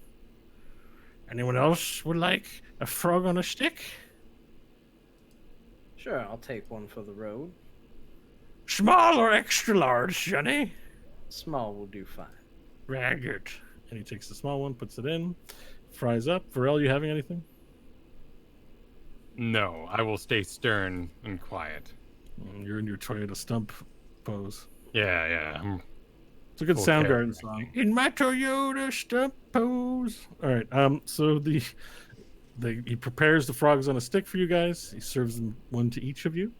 Anyone else would like a frog on a stick? Sure, I'll take one for the road. Small or extra large, Johnny? Small will do fine. Ragged. And he takes the small one, puts it in, fries up. Varel, you having anything? No, I will stay stern and quiet. You're in your Toyota stump pose. Yeah. It's a good Full Soundgarden character. song. In my Toyota stump pose. All right. So he prepares the frogs on a stick for you guys. He serves them one to each of you,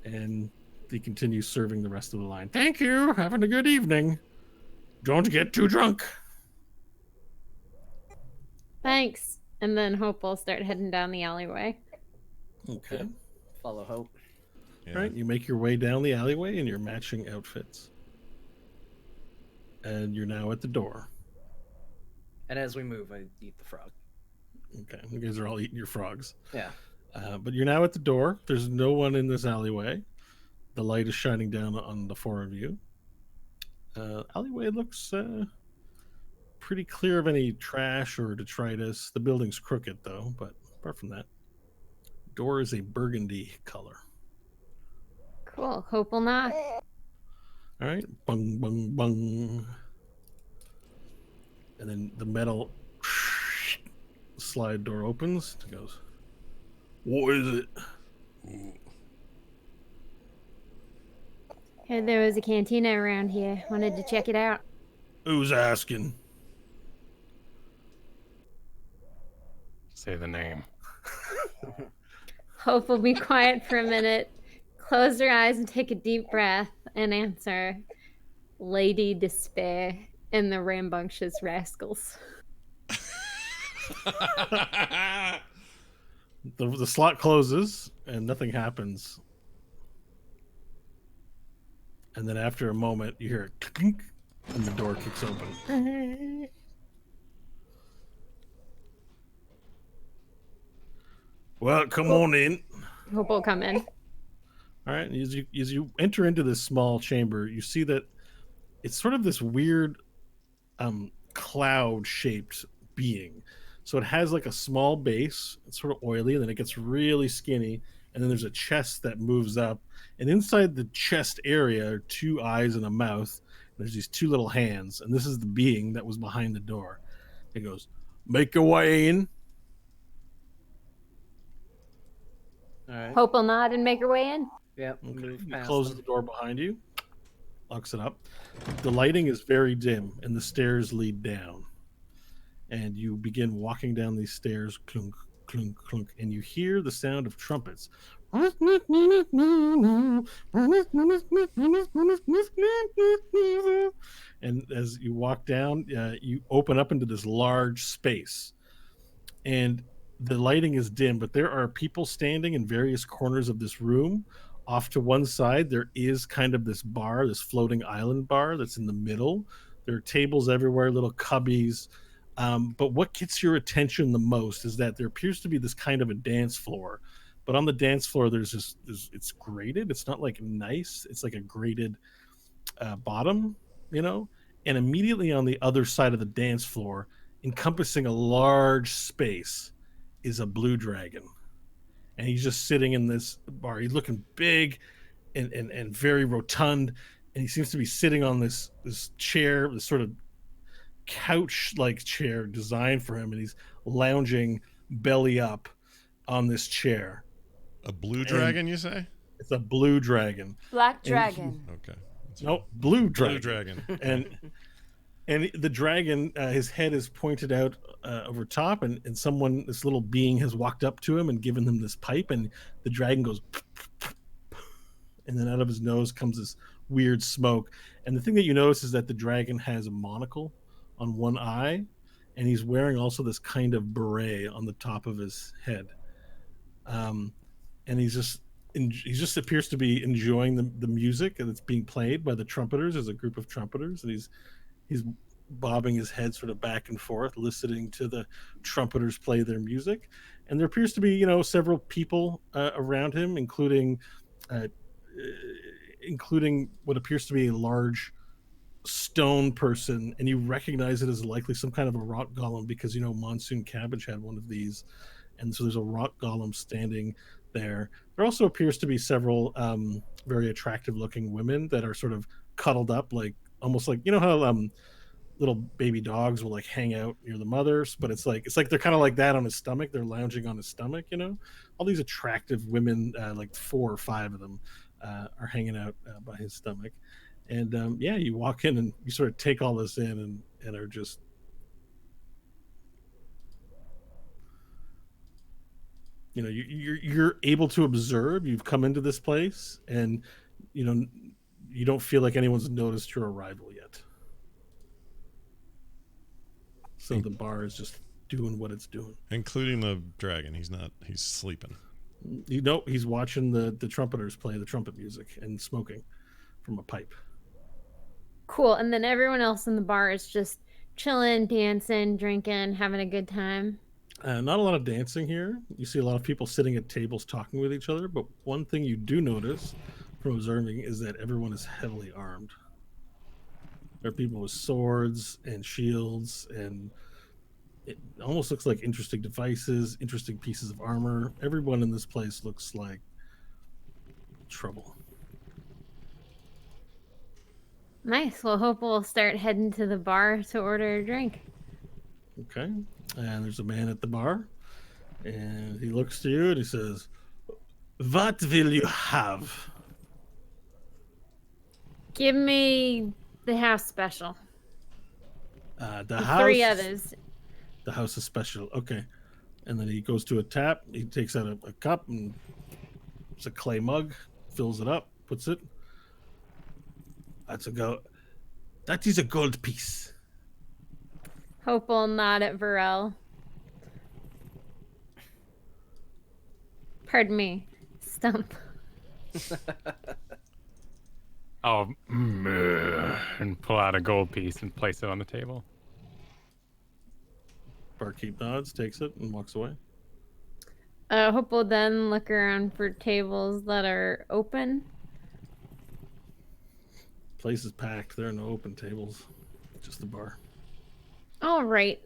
and he continues serving the rest of the line. Thank you. Having a good evening. Don't get too drunk. Thanks. And then Hope will start heading down the alleyway. Okay. Follow Hope. Yeah. All right. You make your way down the alleyway in your matching outfits, and you're now at the door. And as we move, I eat the frog. Okay. You guys are all eating your frogs. Yeah. But you're now at the door. There's no one in this alleyway. The light is shining down on the four of you. Alleyway looks pretty clear of any trash or detritus. The building's crooked, though, but apart from that, door is a burgundy color. Cool. Hope will knock. All right. Bung, bung, bung. And then the metal slide door opens. It goes, what is it? Heard there was a cantina around here. Wanted to check it out. Who's asking? Say the name. Hope will be quiet for a minute, close her eyes and take a deep breath and answer, Lady Despair and the Rambunctious Rascals. The slot closes and nothing happens. And then after a moment, you hear a clink and the door kicks open. Well, come on in. Hope will come in. All right. As you enter into this small chamber, you see that it's sort of this weird cloud-shaped being. So it has like a small base. It's sort of oily, and then it gets really skinny. And then there's a chest that moves up. And inside the chest area are two eyes and a mouth. There's these two little hands. And this is the being that was behind the door. It goes, make your way in. All right. Hope will nod and make her way in. Yep. Okay. Move You past close them. the door behind you, locks it up. The lighting is very dim, and the stairs lead down. And you begin walking down these stairs, clunk, clunk, clunk, and you hear the sound of trumpets. And as you walk down, you open up into this large space. And the lighting is dim, but there are people standing in various corners of this room. Off to one side, there is kind of this bar, this floating island bar that's in the middle. There are tables everywhere, little cubbies. But what gets your attention the most is that there appears to be this kind of a dance floor. But on the dance floor, it's grated. It's not like nice. It's like a grated bottom, And immediately on the other side of the dance floor, encompassing a large space, is a blue dragon, and he's just sitting in this bar. He's looking big and very rotund, and he seems to be sitting on this chair, this sort of couch like chair designed for him, and he's lounging belly up on this chair. A blue dragon, you say? It's a blue dragon. Black And dragon. Okay. No, blue Blue dragon. dragon. And the dragon, his head is pointed out over top, and someone, this little being, has walked up to him and given him this pipe, and the dragon goes, and then out of his nose comes this weird smoke. And the thing that you notice is that the dragon has a monocle on one eye, and he's wearing also this kind of beret on the top of his head. And he just appears to be enjoying the music that's being played by the trumpeters. There's a group of trumpeters, and he's bobbing his head sort of back and forth, listening to the trumpeters play their music. And there appears to be, several people around him, including what appears to be a large stone person, and you recognize it as likely some kind of a rock golem, because Monsoon Cabbage had one of these, and so there's a rock golem standing there. There also appears to be several very attractive looking women that are sort of cuddled up, like almost like how little baby dogs will like hang out near the mothers, but it's like they're kind of like that on his stomach. They're lounging on his stomach. All these attractive women, like 4 or 5 of them, are hanging out by his stomach. And you walk in and you sort of take all this in and are just you're able to observe. You've come into this place, and you don't feel like anyone's noticed your arrival yet. So the bar is just doing what it's doing, Including the dragon. He's sleeping. He's watching the trumpeters play the trumpet music and smoking from a pipe. Cool. And then everyone else in the bar is just chilling, dancing, drinking, having a good time. Not a lot of dancing here. You see a lot of people sitting at tables talking with each other, but one thing you do notice from observing is that everyone is heavily armed. There are people with swords and shields, and it almost looks like interesting devices, interesting pieces of armor. Everyone in this place looks like trouble. Nice. Well, hope we'll start heading to the bar to order a drink. Okay. And there's a man at the bar, and he looks to you and he says, "What will you have?" Give me the house special. The house. 3 others. The house is special. Okay. And then he goes to a tap. He takes out a cup, and it's a clay mug, fills it up, puts it. That is a gold piece. Hope will nod at Varel. Pardon me. Stump. I'll and pull out a gold piece and place it on the table. Barkeep nods, takes it, and walks away. Hope will then look around for tables that are open. Place is packed. There are no open tables. Just the bar. All right.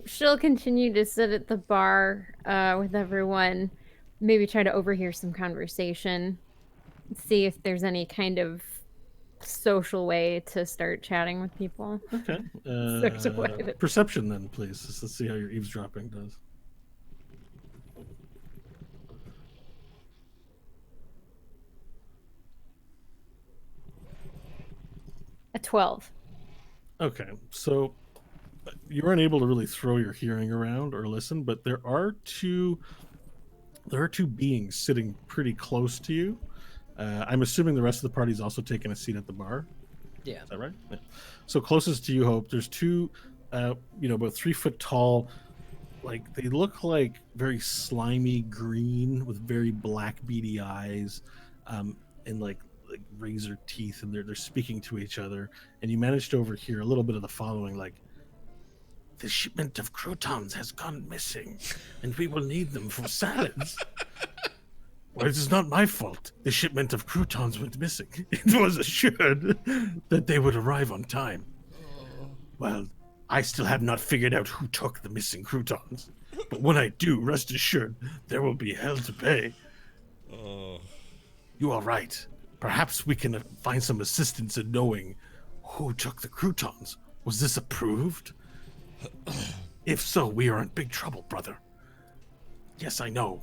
She'll continue to sit at the bar with everyone. Maybe try to overhear some conversation. See if there's any kind of social way to start chatting with people. Okay. Social way. Perception then, please. Let's see how your eavesdropping does. A 12. Okay, so you aren't able to really throw your hearing around or listen, but there are two beings sitting pretty close to you. I'm assuming the rest of the party's also taking a seat at the bar. Yeah. Is that right? Yeah. So closest to you, Hope, there's 2, about 3 foot tall, like they look like very slimy green with very black beady eyes, and like razor teeth, and they're speaking to each other, and you manage to overhear a little bit of the following, like, "The shipment of croutons has gone missing, and we will need them for salads." "Well, it is not my fault. The shipment of croutons went missing. It was assured that they would arrive on time." "Well, I still have not figured out who took the missing croutons." But when I do, rest assured, there will be hell to pay. Oh. You are right. Perhaps we can find some assistance in knowing who took the croutons. Was this approved? If so, we are in big trouble, brother. Yes, I know.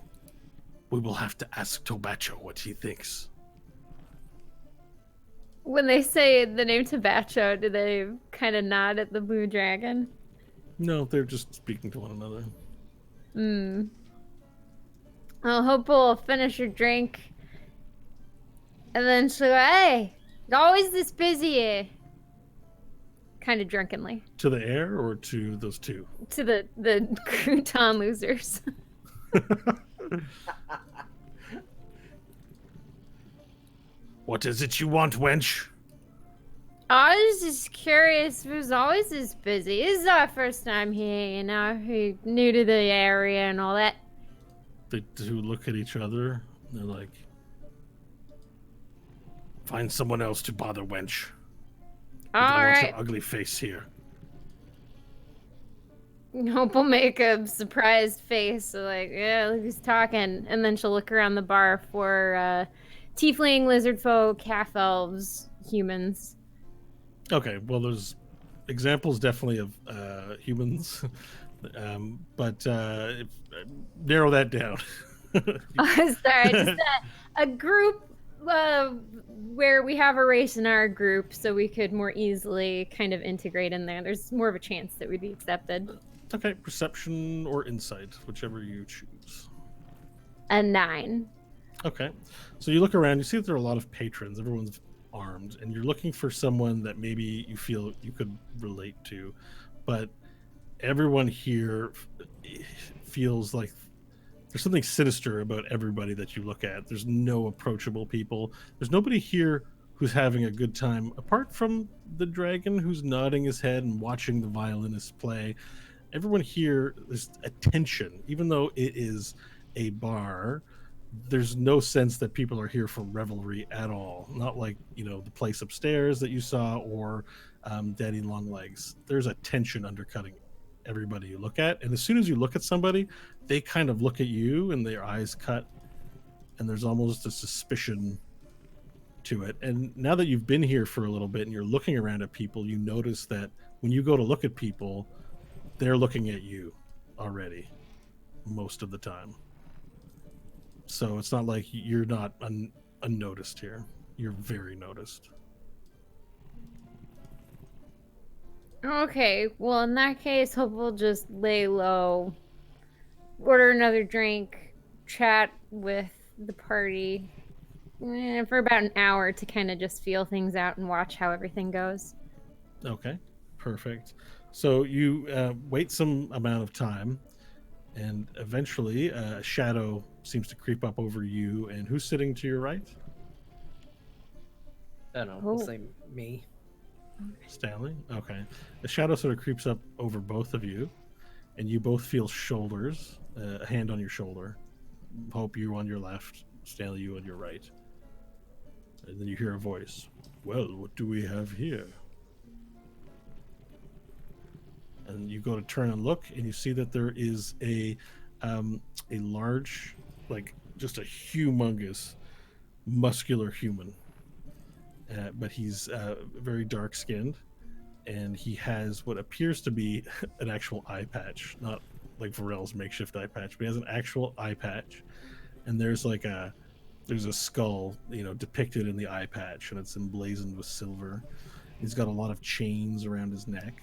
We will have to ask Tobacho what he thinks. When they say the name Tabacho, do they kind of nod at the blue dragon? No, they're just speaking to one another. I'll hope we'll finish your drink. And then she'll go, hey, it's always this busy here. Kind of drunkenly. To the air or to those two? To the crouton losers. What is it you want, wench? I was just curious if it was always this busy. This is our first time here, you know, we're new to the area and all that. The two look at each other. They're like, find someone else to bother, wench. We All don't want right. your ugly face here. Hope will make a surprised face, so like, yeah, look who's talking. And then she'll look around the bar for tiefling, lizard folk, half elves, humans. Okay, well, there's examples definitely of humans, but narrow that down. Sorry, just a group where we have a race in our group, so we could more easily kind of integrate in there. There's more of a chance that we'd be accepted. Okay, perception or insight, whichever you choose. A 9. Okay, so you look around, you see that there are a lot of patrons. Everyone's armed, and you're looking for someone that maybe you feel you could relate to, but everyone here feels like there's something sinister about everybody that you look at. There's no approachable people. There's nobody here who's having a good time, apart from the dragon who's nodding his head and watching the violinist play. Everyone here, there's a tension, even though it is a bar. There's no sense that people are here for revelry at all. Not like, you know, the place upstairs that you saw or Daddy Longlegs. There's a tension undercutting everybody you look at. And as soon as you look at somebody, they kind of look at you and their eyes cut. And there's almost a suspicion to it. And now that you've been here for a little bit and you're looking around at people, you notice that when you go to look at people, they're looking at you already most of the time. So it's not like you're not unnoticed here. You're very noticed. Okay, well, in that case, hope we'll just lay low, order another drink, chat with the party for about an hour to kind of just feel things out and watch how everything goes. Okay, perfect. So you wait some amount of time, and eventually a shadow seems to creep up over you. And who's sitting to your right? I don't know. We'll say me. Stanley? Okay. The shadow sort of creeps up over both of you, and you both feel shoulders, a hand on your shoulder. Hope you on your left, Stanley, you on your right. And then you hear a voice. Well, what do we have here? And you go to turn and look, and you see that there is a large, like just a humongous, muscular human. But he's very dark skinned, and he has what appears to be an actual eye patch, not like Varel's makeshift eye patch, but he has an actual eye patch. And there's a skull, you know, depicted in the eye patch, and it's emblazoned with silver. He's got a lot of chains around his neck.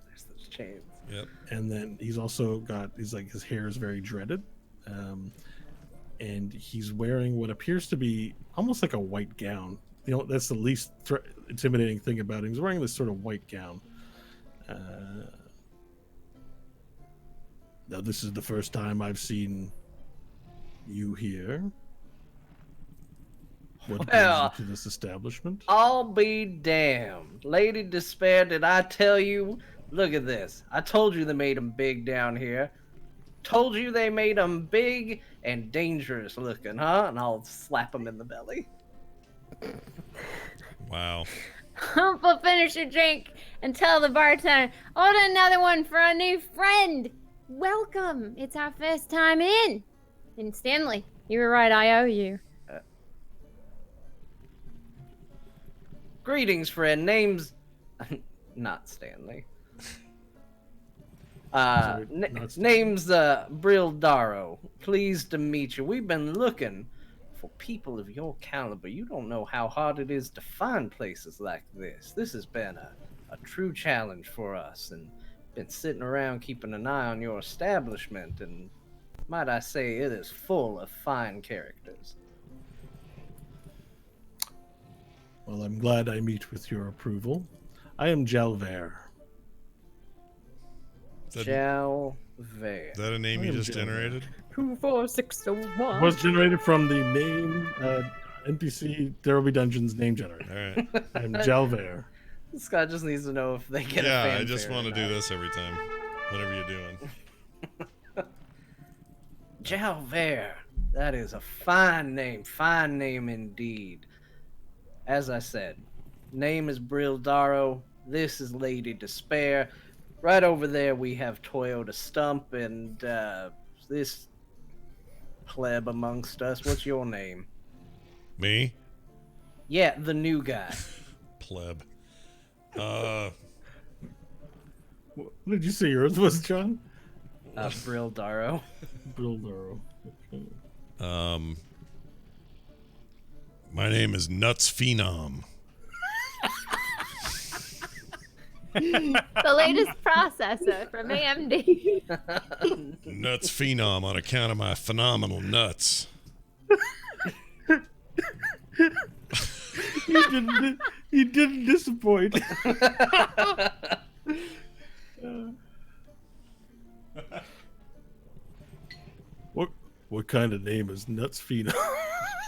There's those chains. Yep. And then he's also got, his hair is very dreaded. And he's wearing what appears to be almost like a white gown. You know, that's the least intimidating thing about him. He's wearing this sort of white gown. Now, this is the first time I've seen you here. What brings you to this establishment? I'll be damned. Lady Despair, did I tell you? Look at this. I told you they made them big down here. Told you they made them big and dangerous looking, huh? And I'll slap them in the belly. Wow. Hope we'll finish your drink and tell the bartender, order another one for our new friend. welcome. It's our first time in. And Stanley, you were right, I owe you. Greetings, friend. Name's not Stanley. Sorry, not Stanley. Name's Brill Darrow. Pleased to meet you. We've been looking for people of your caliber. You don't know how hard it is to find places like this. This has been a true challenge for us, and been sitting around keeping an eye on your establishment, and might I say it is full of fine characters. Well, I'm glad I meet with your approval. I am Jalver. Is that, Jalver. is that a name I you am just Jill. generated? 24601. Was generated from the name NPC There Will Be Dungeons name generator. All right. I'm Jalver. This guy just needs to know if they get a Yeah, fanfare I just want to or do not. this every time. Whatever you're doing. Jalver. That is a fine name indeed. As I said, name is Brill Darrow. This is Lady Despair. Right over there we have Toyota Stump, and this pleb amongst us. What's your name? Me? Yeah, the new guy. Pleb. What did you say yours was, John? Brill Darrow. Builder. My name is Nuts Phenom. The latest processor from AMD. Nuts Phenom on account of my phenomenal nuts. You didn't disappoint. What kind of name is Nuts Phenom?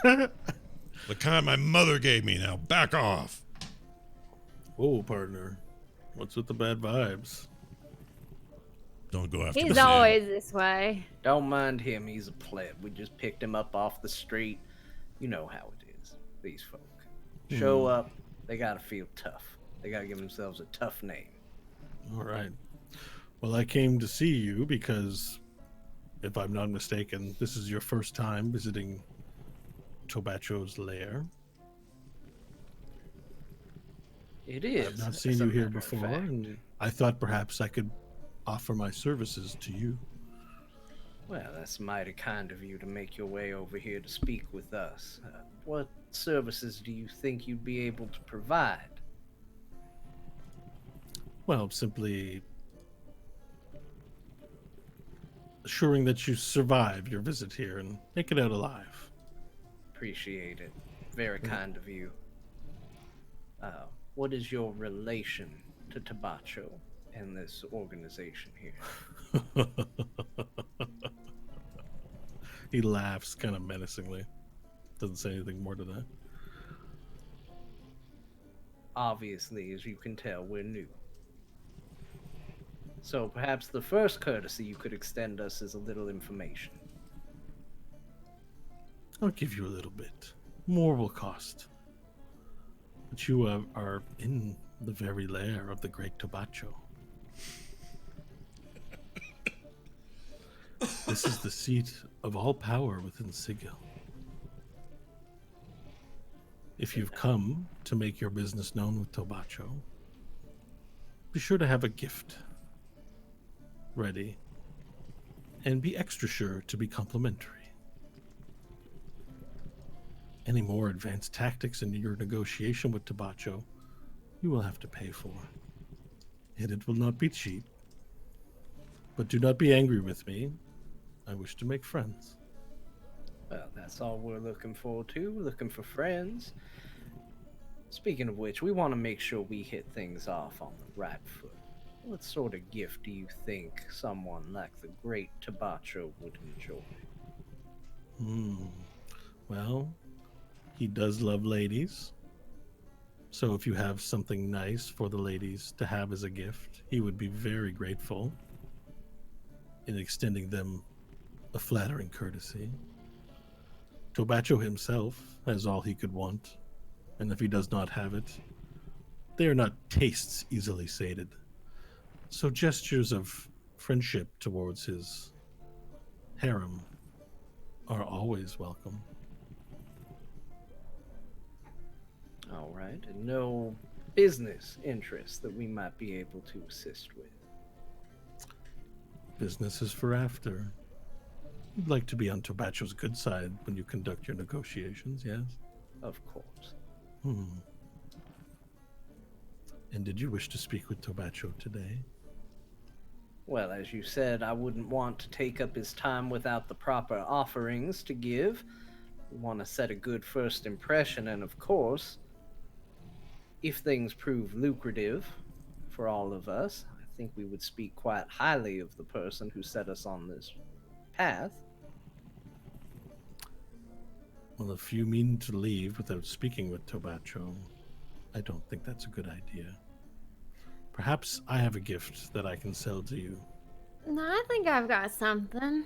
The kind my mother gave me. Now back off. Oh, partner. What's with the bad vibes? Don't go after He's me. always this way. Don't mind him, he's a pleb. We just picked him up off the street. You know how it is, these folk. Show up, they gotta feel tough. They gotta give themselves a tough name. All right. Well, I came to see you because, if I'm not mistaken, this is your first time visiting Tobacho's lair. It is. I've not as seen a you here matter of before, fact. and I thought perhaps I could offer my services to you. Well, that's mighty kind of you to make your way over here to speak with us. What services do you think you'd be able to provide? Well, simply assuring that you survive your visit here and make it out alive. Appreciate it. Very kind of you. What is your relation to Tabacho and this organization here? He laughs kind of menacingly. Doesn't say anything more to that. Obviously, as you can tell, we're new. So perhaps the first courtesy you could extend us is a little information. I'll give you a little bit. More will cost. But you are in the very lair of the great Tobacho. This is the seat of all power within Sigil. If you've come to make your business known with Tobacho, be sure to have a gift ready and be extra sure to be complimentary. Any more advanced tactics in your negotiation with Tabacho, you will have to pay for. And it will not be cheap. But do not be angry with me. I wish to make friends. Well, that's all we're looking for, too. We're looking for friends. Speaking of which, we want to make sure we hit things off on the right foot. What sort of gift do you think someone like the great Tabacho would enjoy? Well, he does love ladies. So if you have something nice for the ladies to have as a gift, he would be very grateful in extending them a flattering courtesy. Tobacho himself has all he could want, and if he does not have it, they are not tastes easily sated. So gestures of friendship towards his harem are always welcome. All right. And no business interests that we might be able to assist with. Business is for after. You'd like to be on Tobacho's good side when you conduct your negotiations, yes? Of course. And did you wish to speak with Tobacho today? Well, as you said, I wouldn't want to take up his time without the proper offerings to give. We want to set a good first impression, and of course, if things prove lucrative for all of us, I think we would speak quite highly of the person who set us on this path. Well, if you mean to leave without speaking with Tobacho, I don't think that's a good idea. Perhaps I have a gift that I can sell to you. No, I think I've got something.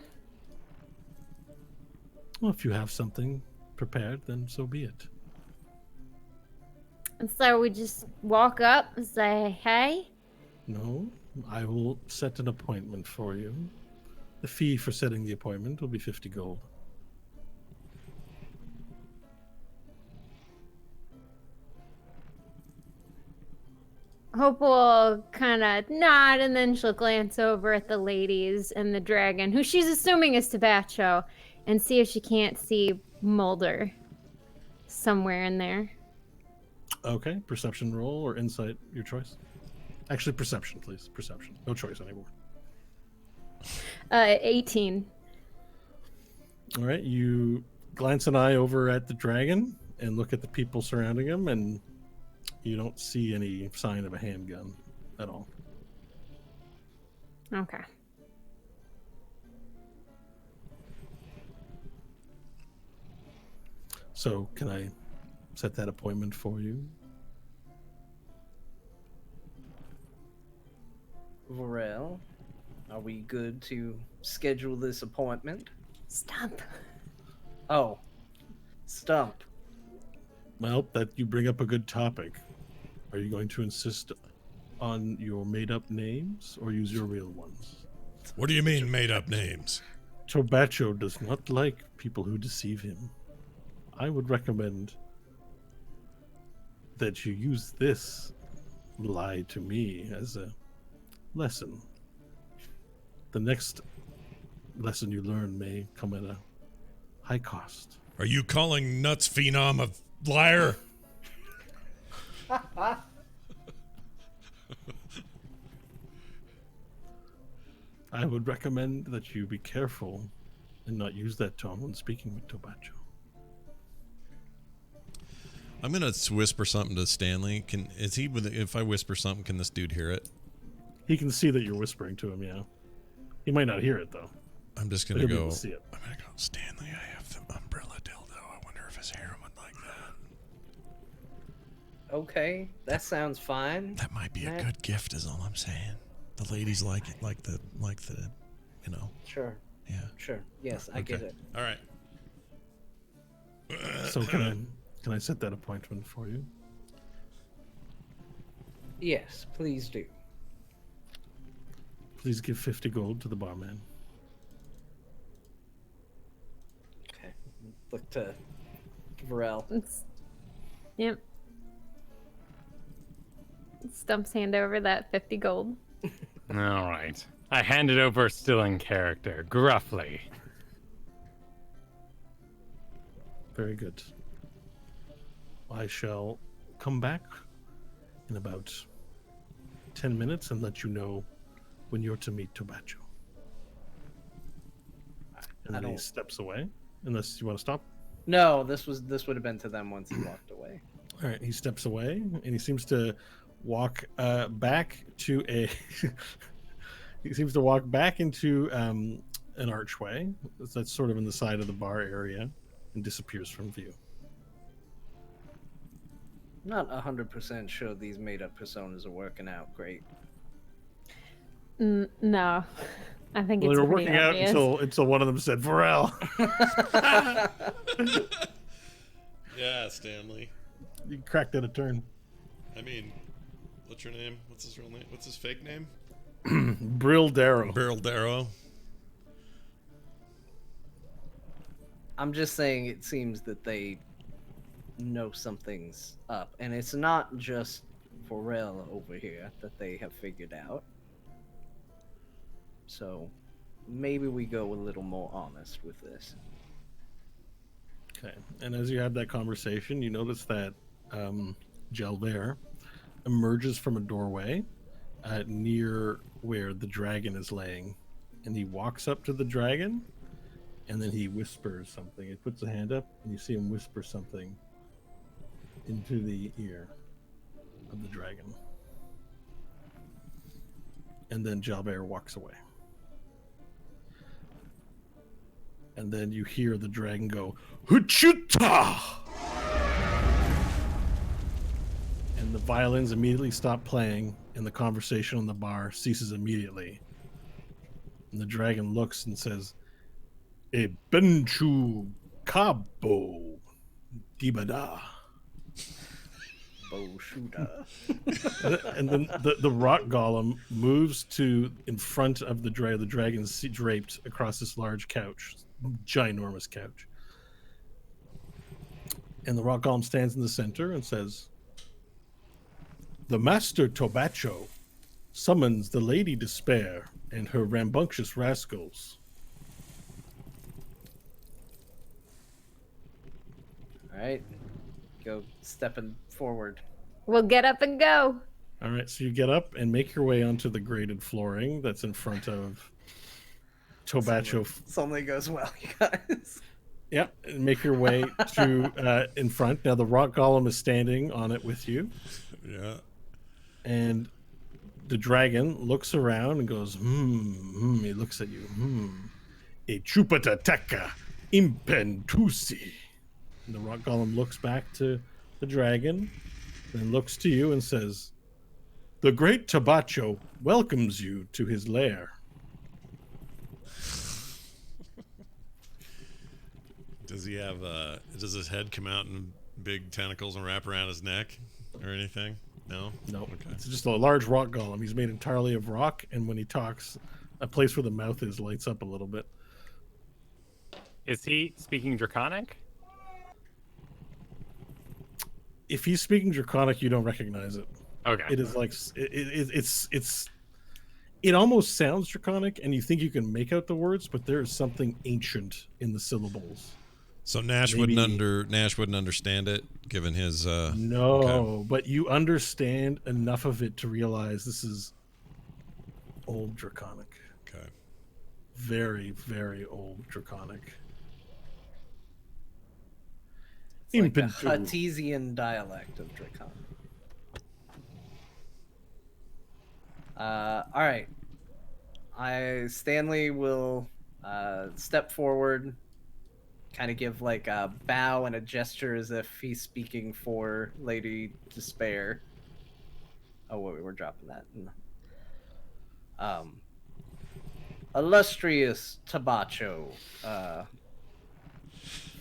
Well, if you have something prepared, then so be it. And so we just walk up and say, hey. No, I will set an appointment for you. The fee for setting the appointment will be 50 gold. Hope will kind of nod, and then she'll glance over at the ladies and the dragon, who she's assuming is Tabacho, and see if she can't see Mulder somewhere in there. Okay, perception roll or insight, your choice. Actually, perception, please. Perception. No choice anymore. 18. All right, you glance an eye over at the dragon and look at the people surrounding him, and you don't see any sign of a handgun at all. Okay. So, can I set that appointment for you? Varel, are we good to schedule this appointment? Stump. Oh, Stump. Well, that you bring up a good topic. Are you going to insist on your made-up names or use your real ones? What do you mean made-up names? Tobacho does not like people who deceive him. I would recommend that you use this lie to me as a lesson. The next lesson you learn may come at a high cost. Are you calling Nuts Phenom a liar? I would recommend that you be careful and not use that tone when speaking with Tobacho. I'm gonna whisper something to Stanley. If I whisper something, can this dude hear it? He can see that you're whispering to him, yeah. He might not hear it, though. I'm just But gonna he'll be go. able to see it. I'm gonna go. Stanley, I have the umbrella dildo. I wonder if his hair would like that. Okay, that sounds fine. That might be a Matt? good gift. Is all I'm saying. The ladies like it, like the, you know. Sure, Yeah. sure. Yes, I get it. All right. So can I set that appointment for you? Yes, please do. Please give 50 gold to the barman. Okay. Look to Varel. Yep. Stump's hand over that 50 gold. All right. I hand it over, still in character, gruffly. Very good. I shall come back in about 10 minutes and let you know when you're to meet Tobacho. And then he steps away, unless you want to stop. No, this would have been to them once he walked away. All right, he steps away, and he seems to walk back to a. He seems to walk back into an archway that's sort of in the side of the bar area, and disappears from view. Not 100% sure these made-up personas are working out great. No. I think Well, it's they were pretty working out obvious. until one of them said, "Varel." Yeah, Stanley. You cracked at a turn. I mean, what's your name? What's his real name? What's his fake name? Brildero. Barrel. I'm just saying it seems that they know something's up, and it's not just Forel over here that they have figured out. So maybe we go a little more honest with this. Okay. And as you have that conversation, you notice that Gelver emerges from a doorway near where the dragon is laying. And he walks up to the dragon, and then he whispers something. He puts a hand up, and you see him whisper something into the ear of the dragon. And then Jalbert walks away. And then you hear the dragon go, Huchuta! And the violins immediately stop playing, and the conversation on the bar ceases immediately. And the dragon looks and says, E benchu cabo dibada. Boshuda. And then the rock golem moves to in front of the dragon. The dragon's draped across this large couch, ginormous couch. And the rock golem stands in the center and says, the Master Tobacho summons the Lady Despair and her rambunctious rascals. All right, go stepping forward. We'll get up and go. All right, so you get up and make your way onto the graded flooring that's in front of Tobacho. Suddenly goes well, you guys. Yep, and make your way to in front. Now the rock golem is standing on it with you, Yeah. and the dragon looks around and goes, he looks at you, E chupatataka impentusi. And the rock golem looks back to the dragon, then looks to you and says, the great Tabacho welcomes you to his lair. Does he have does his head come out in big tentacles and wrap around his neck or anything? No? No, Okay. it's just a large rock golem. He's made entirely of rock, and when he talks, a place where the mouth is lights up a little bit. Is he speaking Draconic? If he's speaking Draconic, you don't recognize it. Okay. It is like it almost sounds Draconic, and you think you can make out the words, but there is something ancient in the syllables. So Nash Maybe- wouldn't understand it, given his No, okay. but you understand enough of it to realize this is old Draconic. Okay. Very, very old Draconic. It's like a Impentu. Huttesian dialect of Draconic. All right. Stanley will step forward, kind of give like a bow and a gesture as if he's speaking for Lady Despair. Oh, wait, we're dropping that. Illustrious Tabacho,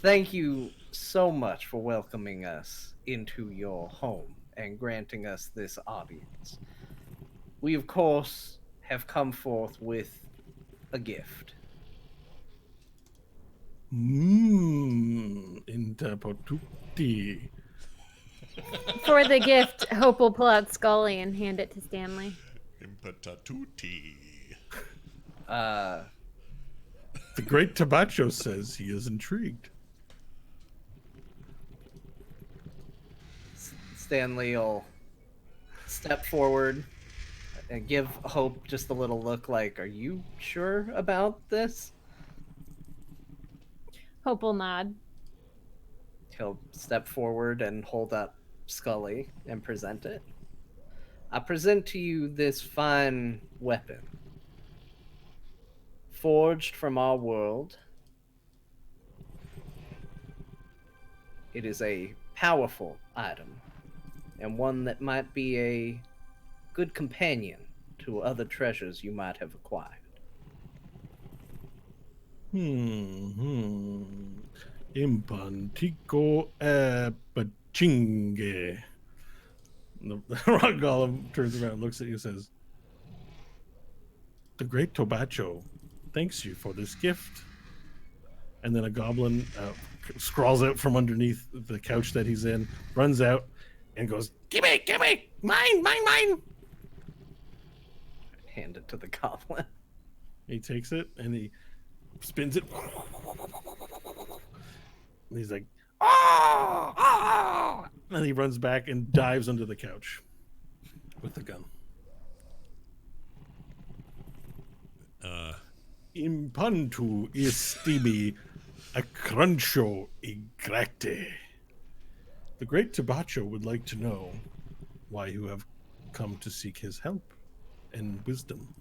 thank you so much for welcoming us into your home and granting us this audience. We, of course, have come forth with a gift. Interpotuti. For the gift, Hope will pull out Scully and hand it to Stanley. Impetatuti. The great Tabacho says he is intrigued. Stanley will step forward and give Hope just a little look like, are you sure about this? Hope will nod. He'll step forward and hold up Scully and present it. I present to you this fine weapon, forged from our world. It is a powerful item, and one that might be a good companion to other treasures you might have acquired. Impantico apachinge. The rock golem turns around, looks at you, and says, The great Tobacho thanks you for this gift. And then a goblin scrawls out from underneath the couch that he's in, runs out, and goes, Gimme, mine, mine, mine. Hand it to the goblin. He takes it and he spins it. And he's like, oh, oh. And he runs back and dives under the couch with the gun. Impantu istimi acruncho igracte. The great Tabacho would like to know why you have come to seek his help and wisdom.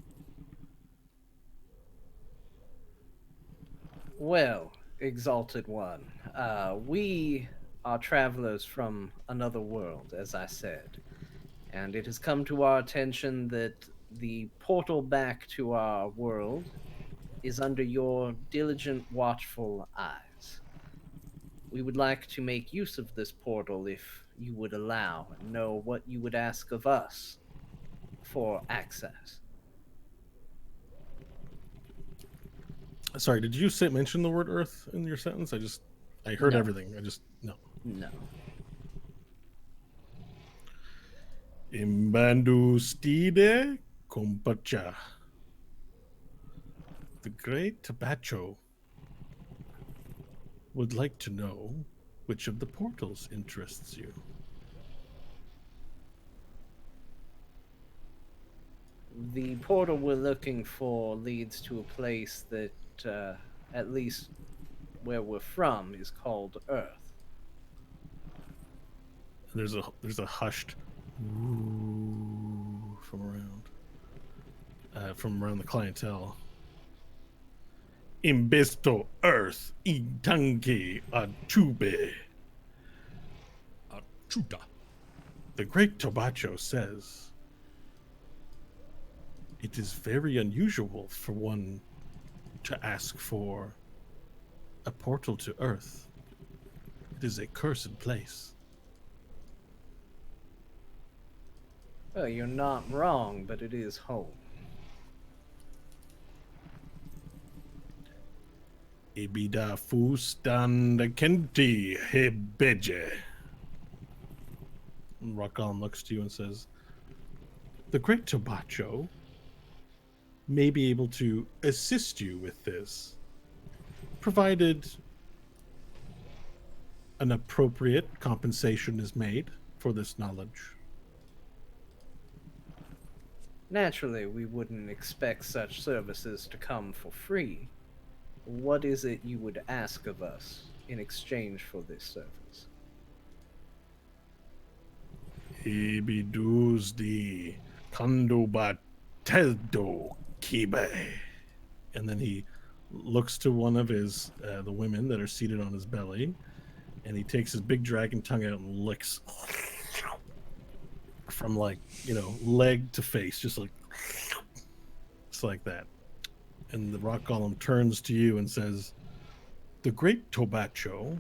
Well, Exalted One, we are travelers from another world, as I said, and it has come to our attention that the portal back to our world is under your diligent, watchful eyes. We would like to make use of this portal if you would allow and know what you would ask of us for access. Sorry, did you mention the word Earth in your sentence? I heard No. everything. No. No. Imbandu stide compacha. The great Tabacho would like to know which of the portals interests you. The portal we're looking for leads to a place that, at least where we're from, is called Earth. There's a hushed ooh from around the clientele. Imbesto Earth Itanke Achube. Chuta. The great Tobacho says it is very unusual for one to ask for a portal to Earth. It is a cursed place. Well, you're not wrong, but it is home. Ibida Fustan Kenti Hebeje. Rakon looks to you and says, the great Tobacho may be able to assist you with this, provided an appropriate compensation is made for this knowledge. Naturally, we wouldn't expect such services to come for free. What is it you would ask of us in exchange for this service? Ibiduz di Kandoba Teldo Kibe. And then he looks to one of his the women that are seated on his belly, and he takes his big dragon tongue out and licks from leg to face, just like that. And the rock golem turns to you and says, the great Tobacho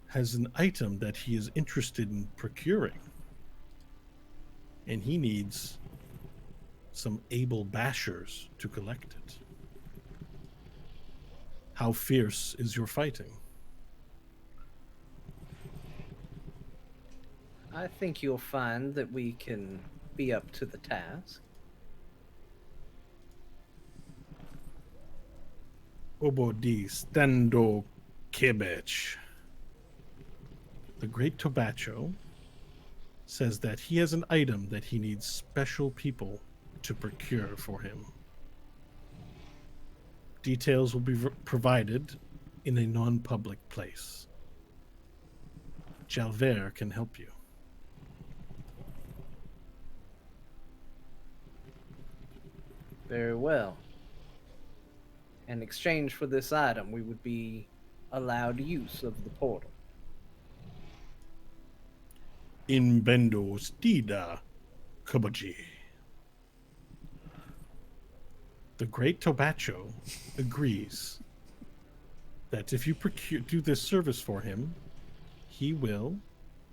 has an item that he is interested in procuring, and he needs some able bashers to collect it. How fierce is your fighting? I think you'll find that we can be up to the task. Obodi Stando Kebech. The great Tobacho says that he has an item that he needs special people to procure for him. Details will be provided in a non-public place. Jalver can help you. Very well. In exchange for this item, we would be allowed use of the portal. In Bendo Stida Kubaji. The great Tobacho agrees that if you do this service for him, he will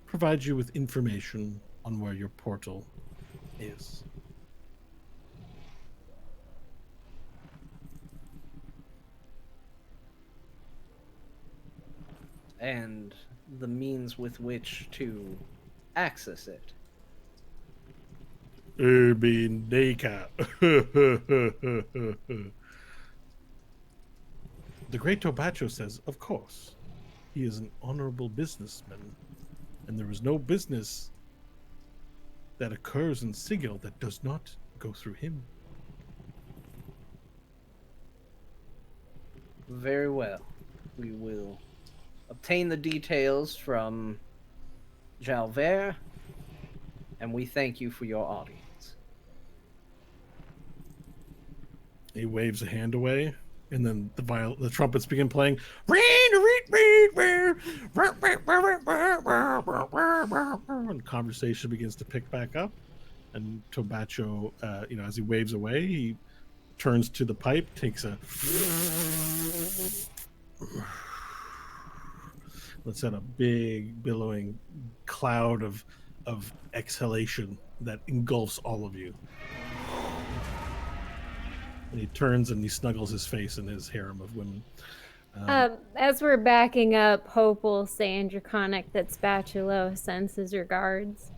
provide you with information on where your portal is. and the means with which to access it. Urbineka. The great Tobacho says, of course. He is an honorable businessman, and there is no business that occurs in Sigil that does not go through him. Very well. We will obtain the details from Jalvert, and we thank you for your audience. He waves a hand away, and then the trumpets begin playing. And conversation begins to pick back up. And Tobacho, as he waves away, he turns to the pipe, takes a lets out a big billowing cloud of exhalation that engulfs all of you. And he turns and he snuggles his face in his harem of women. As we're backing up, Hope will say in Draconic that Spatulo sends his regards.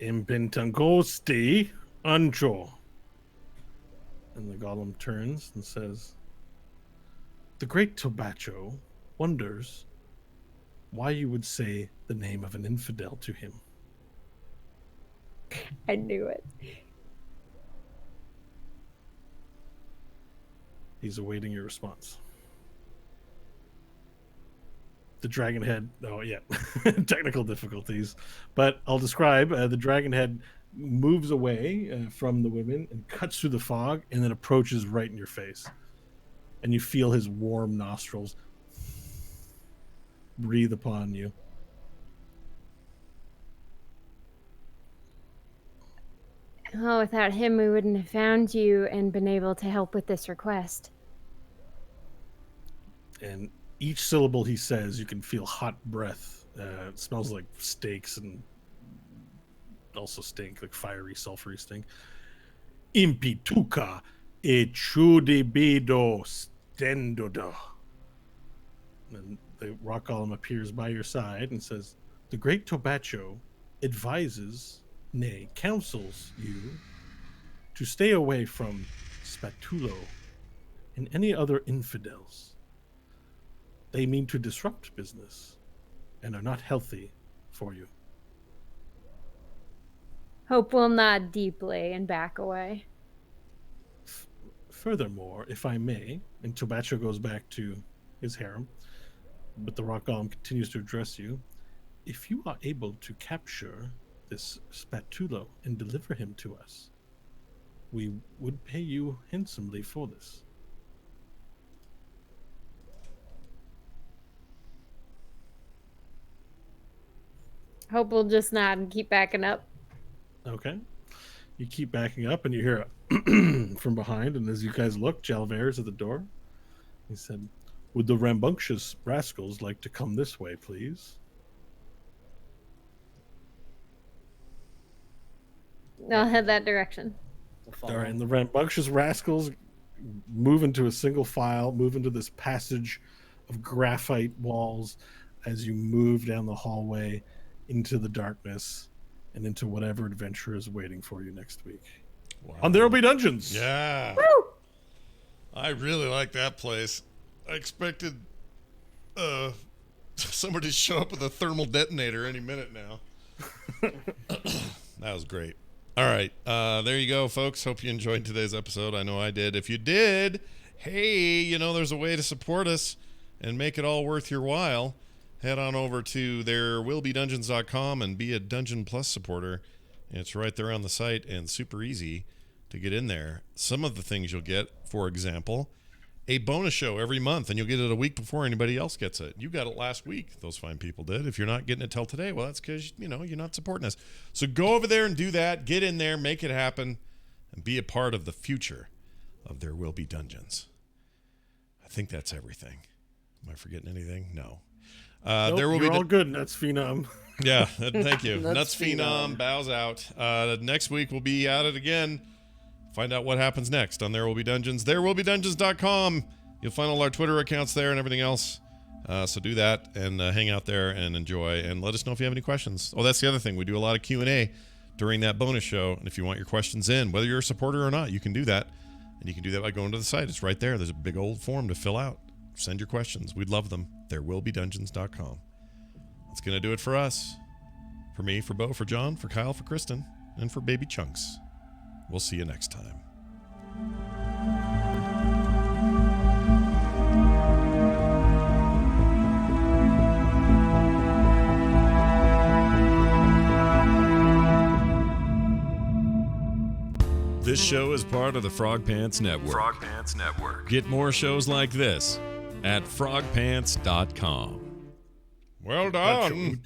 Impintangosti Anjo. And the golem turns and says, the great Tobacho wonders why you would say the name of an infidel to him. I knew it. He's awaiting your response. The dragon head, technical difficulties. But I'll describe, the dragon head moves away from the women and cuts through the fog and then approaches right in your face. And you feel his warm nostrils breathe upon you. Oh, without him, we wouldn't have found you and been able to help with this request. And each syllable he says, you can feel hot breath. It smells like steaks and also stink, like fiery, sulfury stink. Impituka e chudibido stendoda. And the rock golem appears by your side and says, the great Tobacho advises, nay, counsels you to stay away from Spatulo and any other infidels. They mean to disrupt business and are not healthy for you. Hope will nod deeply and back away. Furthermore, if I may, and Tobacho goes back to his harem, but the rock golem continues to address you. If you are able to capture this Spatulo and deliver him to us, we would pay you handsomely for this. Hope will just nod and keep backing up. Okay. You keep backing up and you hear from behind, and as you guys look, Jalver's at the door. He said, would the rambunctious rascals like to come this way, please? I'll head that direction. All right, and the rambunctious rascals move into a single file, move into this passage of graphite walls as you move down the hallway into the darkness and into whatever adventure is waiting for you next week. Wow. On There Will Be Dungeons. Yeah. Woo! I really like that place. I expected somebody to show up with a thermal detonator any minute now. That was great. All right. There you go, folks. Hope you enjoyed today's episode. I know I did. If you did, hey, there's a way to support us and make it all worth your while. Head on over to therewillbedungeons.com and be a Dungeon Plus supporter. It's right there on the site and super easy to get in there. Some of the things you'll get, for example, a bonus show every month, and you'll get it a week before anybody else gets it. You got it last week. Those fine people did. If you're not getting it till today, well, that's because, you're not supporting us. So go over there and do that. Get in there, make it happen, and be a part of the future of There Will Be Dungeons. I think that's everything. Am I forgetting anything? No. Nope, there will you're be all good, Nuts Phenom. Yeah, thank you. Nuts Nuts Phenom Phenom bows out. Next week we'll be at it again. find out what happens next on There Will Be Dungeons. ThereWillBeDungeons.com. You'll find all our Twitter accounts there and everything else. So do that and hang out there and enjoy. And let us know if you have any questions. Oh, that's the other thing. We do a lot of Q&A during that bonus show. And if you want your questions in, whether you're a supporter or not, you can do that. And you can do that by going to the site. It's right there. There's a big old form to fill out. Send your questions. We'd love them. ThereWillBeDungeons.com. That's going to do it for us. For me, for Bo, for John, for Kyle, for Kristen, and for Baby Chunks. We'll see you next time. This show is part of the Frog Pants Network. Frog Pants Network. Get more shows like this at frogpants.com. Well done.